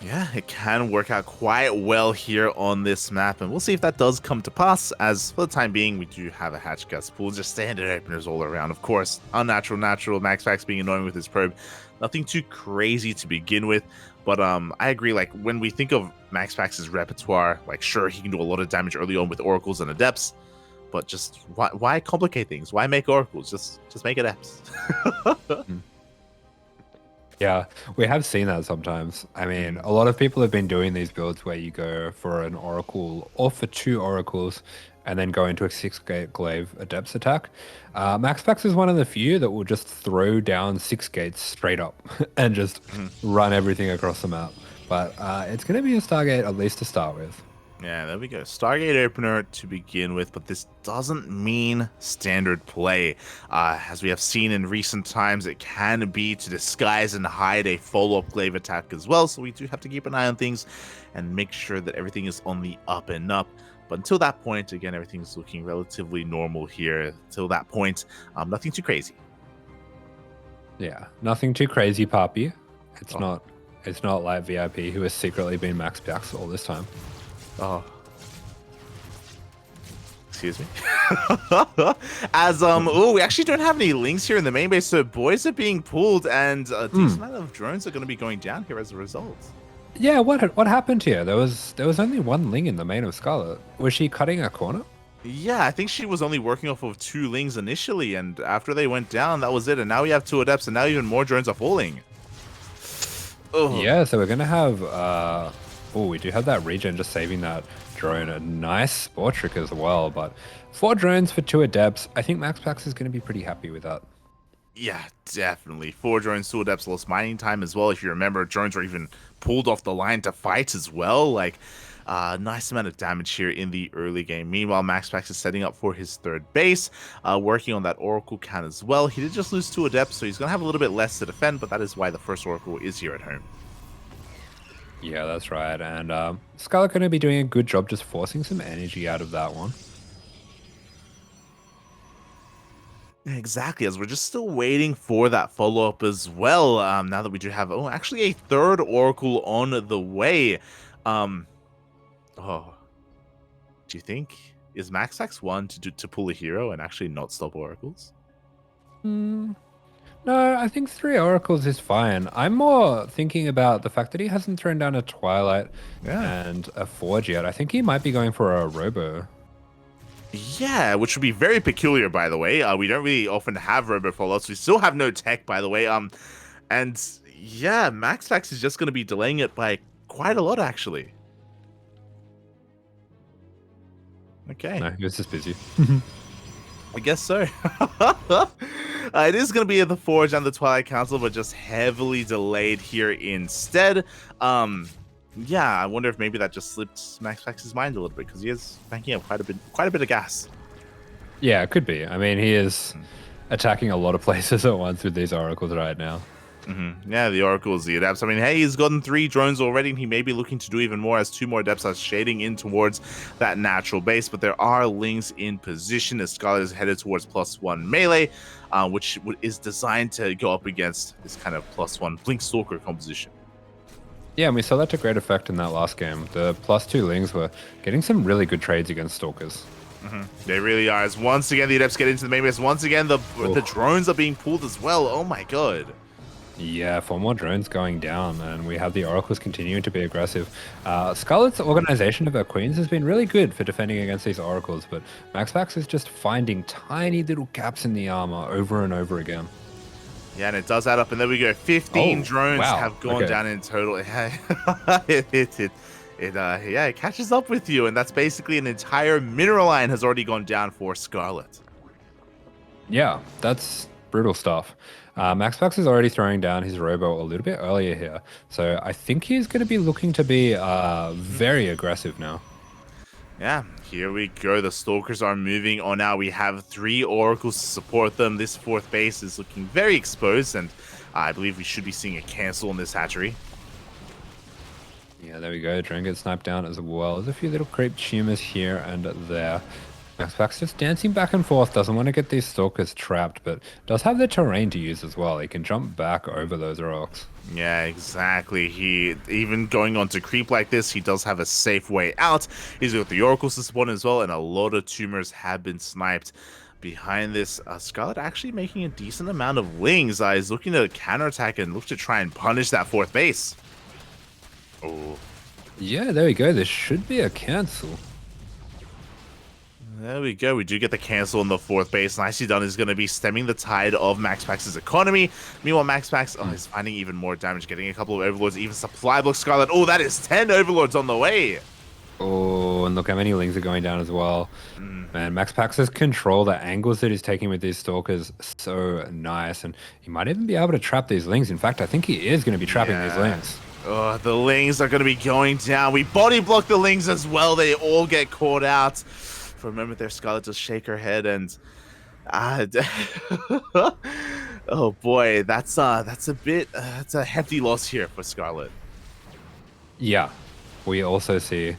Yeah, it can work out quite well here on this map, and we'll see if that does come to pass, as for the time being, we do have a hatch gust pool, just standard openers all around. Of course, unnatural, natural, MaxPax being annoying with his probe. Nothing too crazy to begin with, but I agree, like, when we think of MaxPax's repertoire, like, sure, he can do a lot of damage early on with Oracles and Adepts, but just, why complicate things? Why make Oracles? Just make Adepts. Yeah, we have seen that sometimes. I mean, a lot of people have been doing these builds where you go for an Oracle or for two Oracles and then go into a 6-gate glaive Adepts attack. MaxPax is one of the few that will just throw down 6 gates straight up and just run everything across the map. But it's going to be a Stargate at least to start with. Yeah, there we go. Stargate opener to begin with, but this doesn't mean standard play. As we have seen in recent times, it can be to disguise and hide a follow-up glaive attack as well, so we do have to keep an eye on things and make sure that everything is on the up and up. But until that point, again, everything's looking relatively normal here. Until that point, nothing too crazy. Yeah, nothing too crazy, Papi. It's not like VIP, who has secretly been MaxPax all this time. Oh. Excuse me. We actually don't have any links here in the main base, so boys are being pulled, and a decent amount of drones are going to be going down here as a result. Yeah, what happened here? There was only one Ling in the main of Scarlett. Was she cutting a corner? Yeah, I think she was only working off of 2 Lings initially, and after they went down, that was it. And now we have 2 Adepts, and now even more drones are falling. Oh. Yeah, so we're going to have... we do have that regen just saving that drone. A nice spore trick as well, but 4 drones for 2 Adepts. I think MaxPax is going to be pretty happy with that. Yeah, definitely. 4 drones, 2 Adepts, lost mining time as well. If you remember, drones were even pulled off the line to fight as well. Like, nice amount of damage here in the early game. Meanwhile, MaxPax is setting up for his 3rd base, working on that Oracle count as well. He did just lose 2 Adepts, so he's going to have a little bit less to defend, but that is why the first Oracle is here at home. Yeah, that's right. And Scarlett going to be doing a good job just forcing some energy out of that one. Exactly, as we're just still waiting for that follow-up as well. Now that we do have, actually a 3rd Oracle on the way. Do you think is MaxPax one to pull a hero and actually not stop oracles? No, I think 3 oracles is fine. I'm more thinking about the fact that he hasn't thrown down a Twilight and a Forge yet. I think he might be going for a Robo. Yeah, which would be very peculiar, by the way. We don't really often have Robo fallouts. We still have no tech, by the way. And yeah, MaxPax is just going to be delaying it by quite a lot, actually. Okay. No, he was just busy. I guess so. It is going to be the Forge and the Twilight Council, but just heavily delayed here instead. Yeah, I wonder if maybe that just slipped MaxPax's mind a little bit because he is banking up quite a bit of gas. Yeah, it could be. I mean, he is attacking a lot of places at once with these oracles right now. Yeah, the oracles, the adepts. I mean, hey, he's gotten 3 drones already, and he may be looking to do even more as 2 more adepts are shading in towards that natural base. But there are Lings in position as Scarlett is headed towards +1 melee, which is designed to go up against this kind of +1 Blink Stalker composition. Yeah, and we saw that to great effect in that last game. The +2 Lings were getting some really good trades against Stalkers. They really are. As once again, the adepts get into the main base. Once again, the drones are being pulled as well. Oh my god. Yeah, 4 more drones going down, and we have the oracles continuing to be aggressive. Scarlett's organization of her queens has been really good for defending against these oracles, but MaxPax is just finding tiny little gaps in the armor over and over again. Yeah, and it does add up, and there we go. 15 drones have gone down in total. It catches up with you, and that's basically an entire mineral line has already gone down for Scarlett. Yeah, that's brutal stuff. MaxPax is already throwing down his Robo a little bit earlier here, so I think he's going to be looking to be very aggressive now. Yeah, here we go. The Stalkers are moving on now. We have 3 Oracles to support them. This 4th base is looking very exposed, and I believe we should be seeing a cancel on this hatchery. Yeah, there we go. Drone gets sniped down as well. There's a few little creep tumors here and there. MaxPax just dancing back and forth, doesn't want to get these Stalkers trapped, but does have the terrain to use as well. He can jump back over those rocks. Yeah, exactly. He, even going on to creep like this, he does have a safe way out. He's got the Oracles to support as well, and a lot of tumors have been sniped. Behind this, Scarlett actually making a decent amount of Lings. He's looking to counterattack and look to try and punish that 4th base. Oh. Yeah, there we go. This should be a cancel. There we go. We do get the cancel on the 4th base. Nicely done. Is going to be stemming the tide of MaxPax's economy. Meanwhile, MaxPax is finding even more damage, getting a couple of Overlords, even supply block Scarlett. Oh, that is 10 Overlords on the way. Oh, and look how many Lings are going down as well. Man, MaxPax's control, the angles that he's taking with these Stalkers, so nice. And he might even be able to trap these Lings. In fact, I think he is going to be trapping these Lings. Oh, the Lings are going to be going down. We body block the Lings as well. They all get caught out. For a moment there, Scarlett just shake her head and oh boy, that's a hefty loss here for Scarlett. Yeah, we also see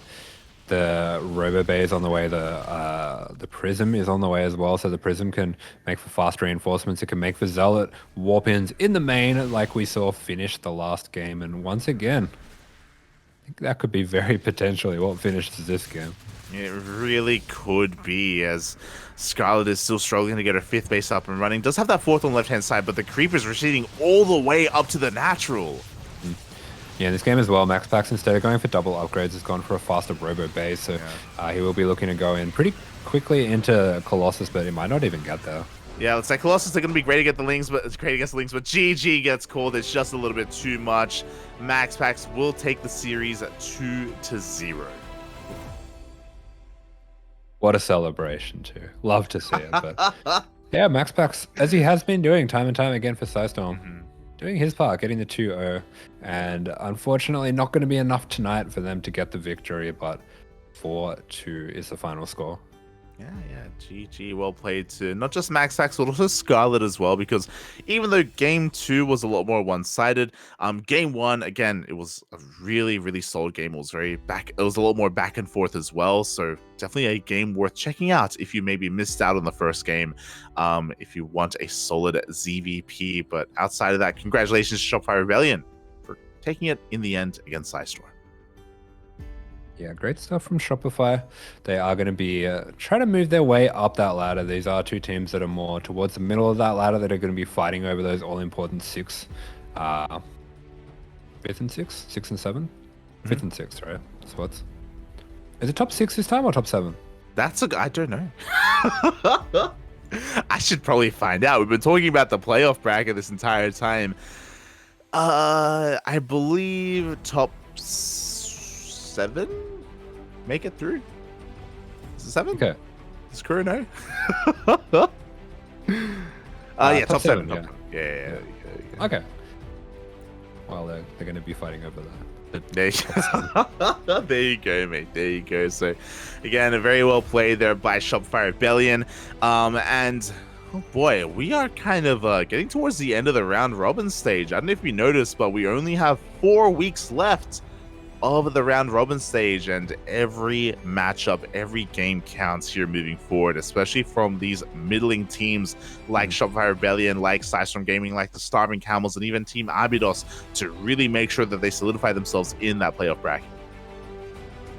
the Robo Bay is on the way. The Prism is on the way as well, so the Prism can make for fast reinforcements. It can make for Zealot warp-ins in the main, like we saw finish the last game. And once again, I think that could be very potentially what finishes this game. It really could be, as Scarlett is still struggling to get her 5th base up and running. Does have that 4th on the left-hand side, but the creep is receding all the way up to the natural. Yeah, in this game as well, MaxPax, instead of going for double upgrades, has gone for a faster Robo base, so he will be looking to go in pretty quickly into Colossus, but he might not even get there. Yeah, looks like Colossus are going to be great against the Lings, but it's great against the Lings, but GG gets called. It's just a little bit too much. MaxPax will take the series 2-0. What a celebration, too. Love to see it. But yeah, MaxPax, as he has been doing time and time again for PSISTORM, doing his part, getting the 2-0. And unfortunately, not going to be enough tonight for them to get the victory, but 4-2 is the final score. Yeah, GG, well played to not just MaxPax, but also Scarlett as well, because even though game 2 was a lot more one-sided, game 1, again, it was a really, really solid game. It was it was a lot more back and forth as well, so definitely a game worth checking out if you maybe missed out on the first game, if you want a solid ZVP. But outside of that, congratulations to Shopify Rebellion for taking it in the end against PSISTORM. Yeah, great stuff from Shopify. They are going to be trying to move their way up that ladder. These are two teams that are more towards the middle of that ladder that are going to be fighting over those all-important fifth and six, 6 and 7, fifth and 6, right? Spots. Is it top 6 this time or top 7? I don't know. I should probably find out. We've been talking about the playoff bracket this entire time. I believe top 7 make it through. Is it 7? Okay. Does Kuro know? Yeah, top 7. Yeah. Yeah. Okay. Well, they're going to be fighting over that. There you go, mate. There you go. So, again, a very well played there by Shopify Rebellion. And, oh boy, we are kind of getting towards the end of the round robin stage. I don't know if you noticed, but we only have 4 weeks left of the round robin stage, and every matchup, every game counts here moving forward, especially from these middling teams like Shopify Rebellion, like PSISTORM Gaming, like the Starving Camels, and even Team Abydos, to really make sure that they solidify themselves in that playoff bracket.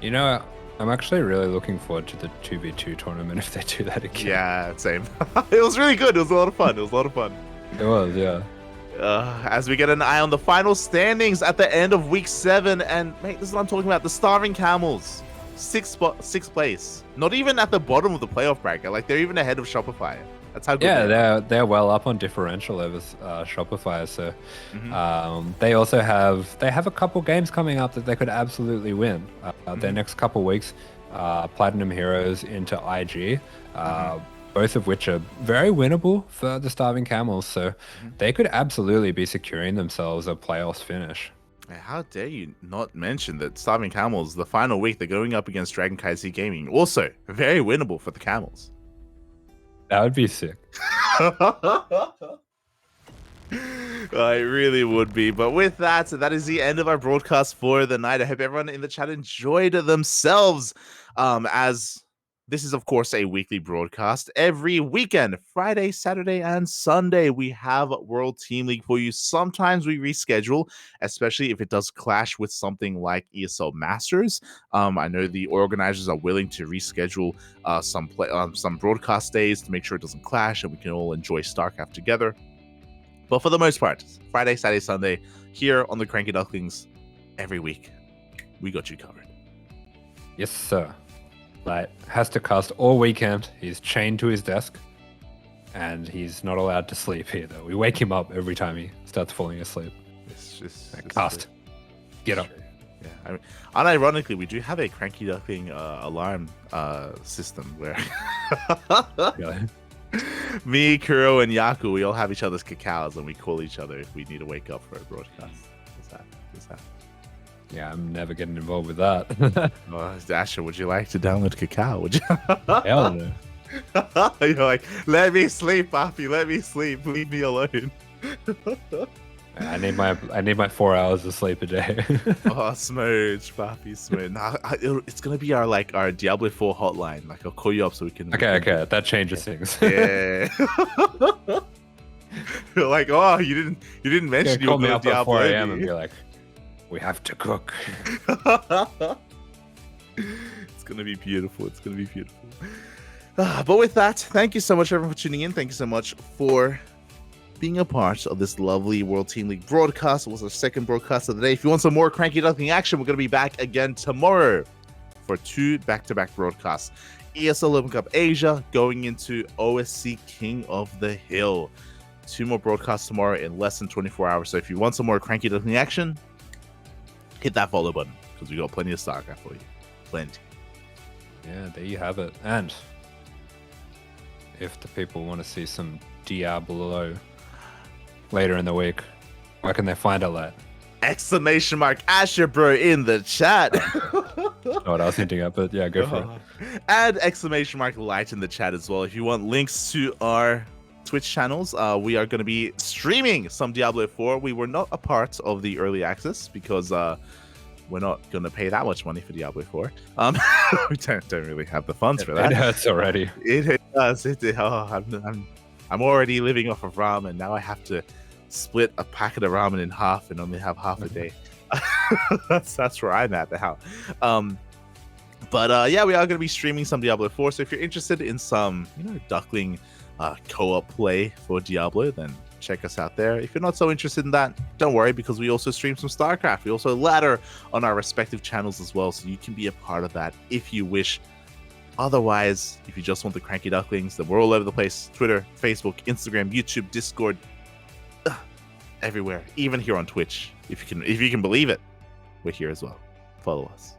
You know, I'm actually really looking forward to the 2v2 tournament if they do that again. Yeah, same. It was really good. It was a lot of fun. It was, yeah. As we get an eye on the final standings at the end of week 7, and mate, this is what I'm talking about. The Starving Camels, 6th place. Not even at the bottom of the playoff bracket. Like, they're even ahead of Shopify. That's how good. Yeah, they're well up on differential over Shopify. So they also have a couple games coming up that they could absolutely win. Their next couple weeks, Platinum Heroes into IG. Both of which are very winnable for the Starving Camels, so they could absolutely be securing themselves a playoffs finish. How dare you not mention that Starving Camels, the final week, they're going up against CranKy Gaming, also very winnable for the Camels. That would be sick. It really would be. But with that, that is the end of our broadcast for the night. I hope everyone in the chat enjoyed themselves, as this is, of course, a weekly broadcast. Every weekend, Friday, Saturday, and Sunday, we have World Team League for you. Sometimes we reschedule, especially if it does clash with something like ESL Masters. I know the organizers are willing to reschedule some broadcast days to make sure it doesn't clash and we can all enjoy StarCraft together. But for the most part, Friday, Saturday, Sunday, here on the CranKy Ducklings, every week, we got you covered. Yes, sir. Like, has to cast all weekend. He's chained to his desk, and he's not allowed to sleep either. We wake him up every time he starts falling asleep. It's just cast. Get up. Yeah, I mean, unironically, we do have a CranKy Duckling alarm system where me, Kuro, and Yaku, we all have each other's cacaos, and we call each other if we need to wake up for a broadcast. What's that? Yeah, I'm never getting involved with that. Asher, would you like to download Cacao? Would you? Hell no. You're like, let me sleep, Papi. Let me sleep. Leave me alone. I need my 4 hours of sleep a day. Smooch, Papi, smooch. Nah, it's gonna be our Diablo 4 hotline. Like, I'll call you up so we can. Okay, that changes things. Yeah. You're like, oh, you didn't mention you were going to Diablo. Call me up at 4 a.m. and be like, we have to cook. It's gonna be beautiful. But with that, thank you so much, everyone, for tuning in. Thank you so much for being a part of this lovely World Team League broadcast. It was our second broadcast of the day. If you want some more CranKy Duckling action, we're going to be back again tomorrow for 2 back-to-back broadcasts. ESL Open Cup Asia going into OSC King of the Hill. 2 more broadcasts tomorrow in less than 24 hours. So if you want some more CranKy Duckling action, hit that follow button, because we got plenty of StarCraft for you. Plenty. Yeah, there you have it. And if the people want to see some Diablo later in the week, where can they find it at? Exclamation mark AsherBro in the chat. Not what I was hinting at, but yeah, go for it. And exclamation mark light in the chat as well. If you want links to our Twitch channels, we are going to be streaming some Diablo 4. We were not a part of the early access because we're not going to pay that much money for Diablo 4. We don't really have the funds for that. It hurts already. It does. I'm already living off of ramen. Now I have to split a packet of ramen in half and only have half a day. That's where I'm at now. But yeah, we are going to be streaming some Diablo 4. So if you're interested in some, Duckling co-op play for Diablo, then check us out there. If you're not so interested in that, don't worry, because we also stream some StarCraft. We also ladder on our respective channels as well, so you can be a part of that if you wish. Otherwise, if you just want the CranKy Ducklings, then we're all over the place. Twitter, Facebook, Instagram, YouTube, Discord, everywhere. Even here on Twitch, if you can believe it, we're here as well. Follow us.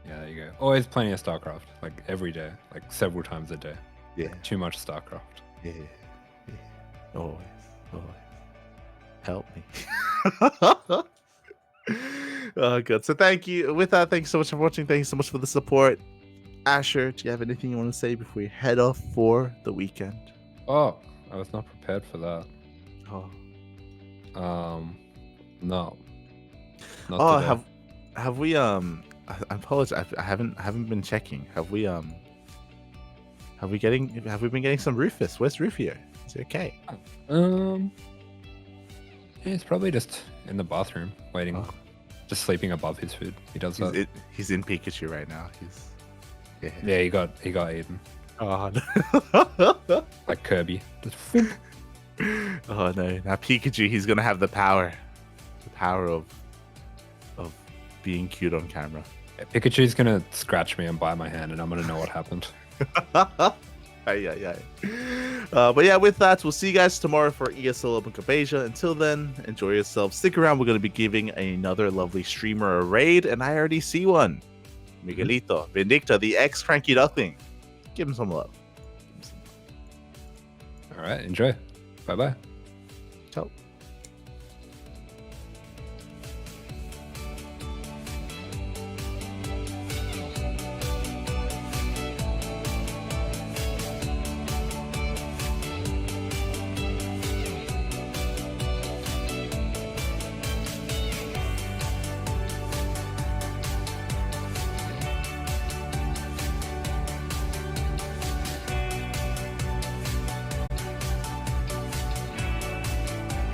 Yeah, there you go. Always plenty of StarCraft, like every day, like several times a day. Yeah. Too much StarCraft. Yeah. Always. Help me. Oh, good. So thank you. With that, thank you so much for watching. Thank you so much for the support. Asher, do you have anything you want to say before we head off for the weekend? Oh, I was not prepared for that. Oh. No. Not today. Have we I apologize. I haven't been checking. Have we been getting some Rufus? Where's Rufio? Is he okay? Yeah, he's probably just in the bathroom waiting, just sleeping above his food. He does that. He's in Pikachu right now. Yeah, he got eaten. Oh no. Like Kirby. Just Oh no. Now Pikachu, he's gonna have the power of being cute on camera. Yeah, Pikachu's gonna scratch me and bite my hand, and I'm gonna know what happened. But yeah, with that, we'll see you guys tomorrow for ESL Open Cup Asia. Until then, enjoy yourselves. Stick around. We're going to be giving another lovely streamer a raid, and I already see one. Miguelito, Vindicta, the ex-CranKy Duckling. Give him some love. All right, enjoy. Bye-bye. Ciao.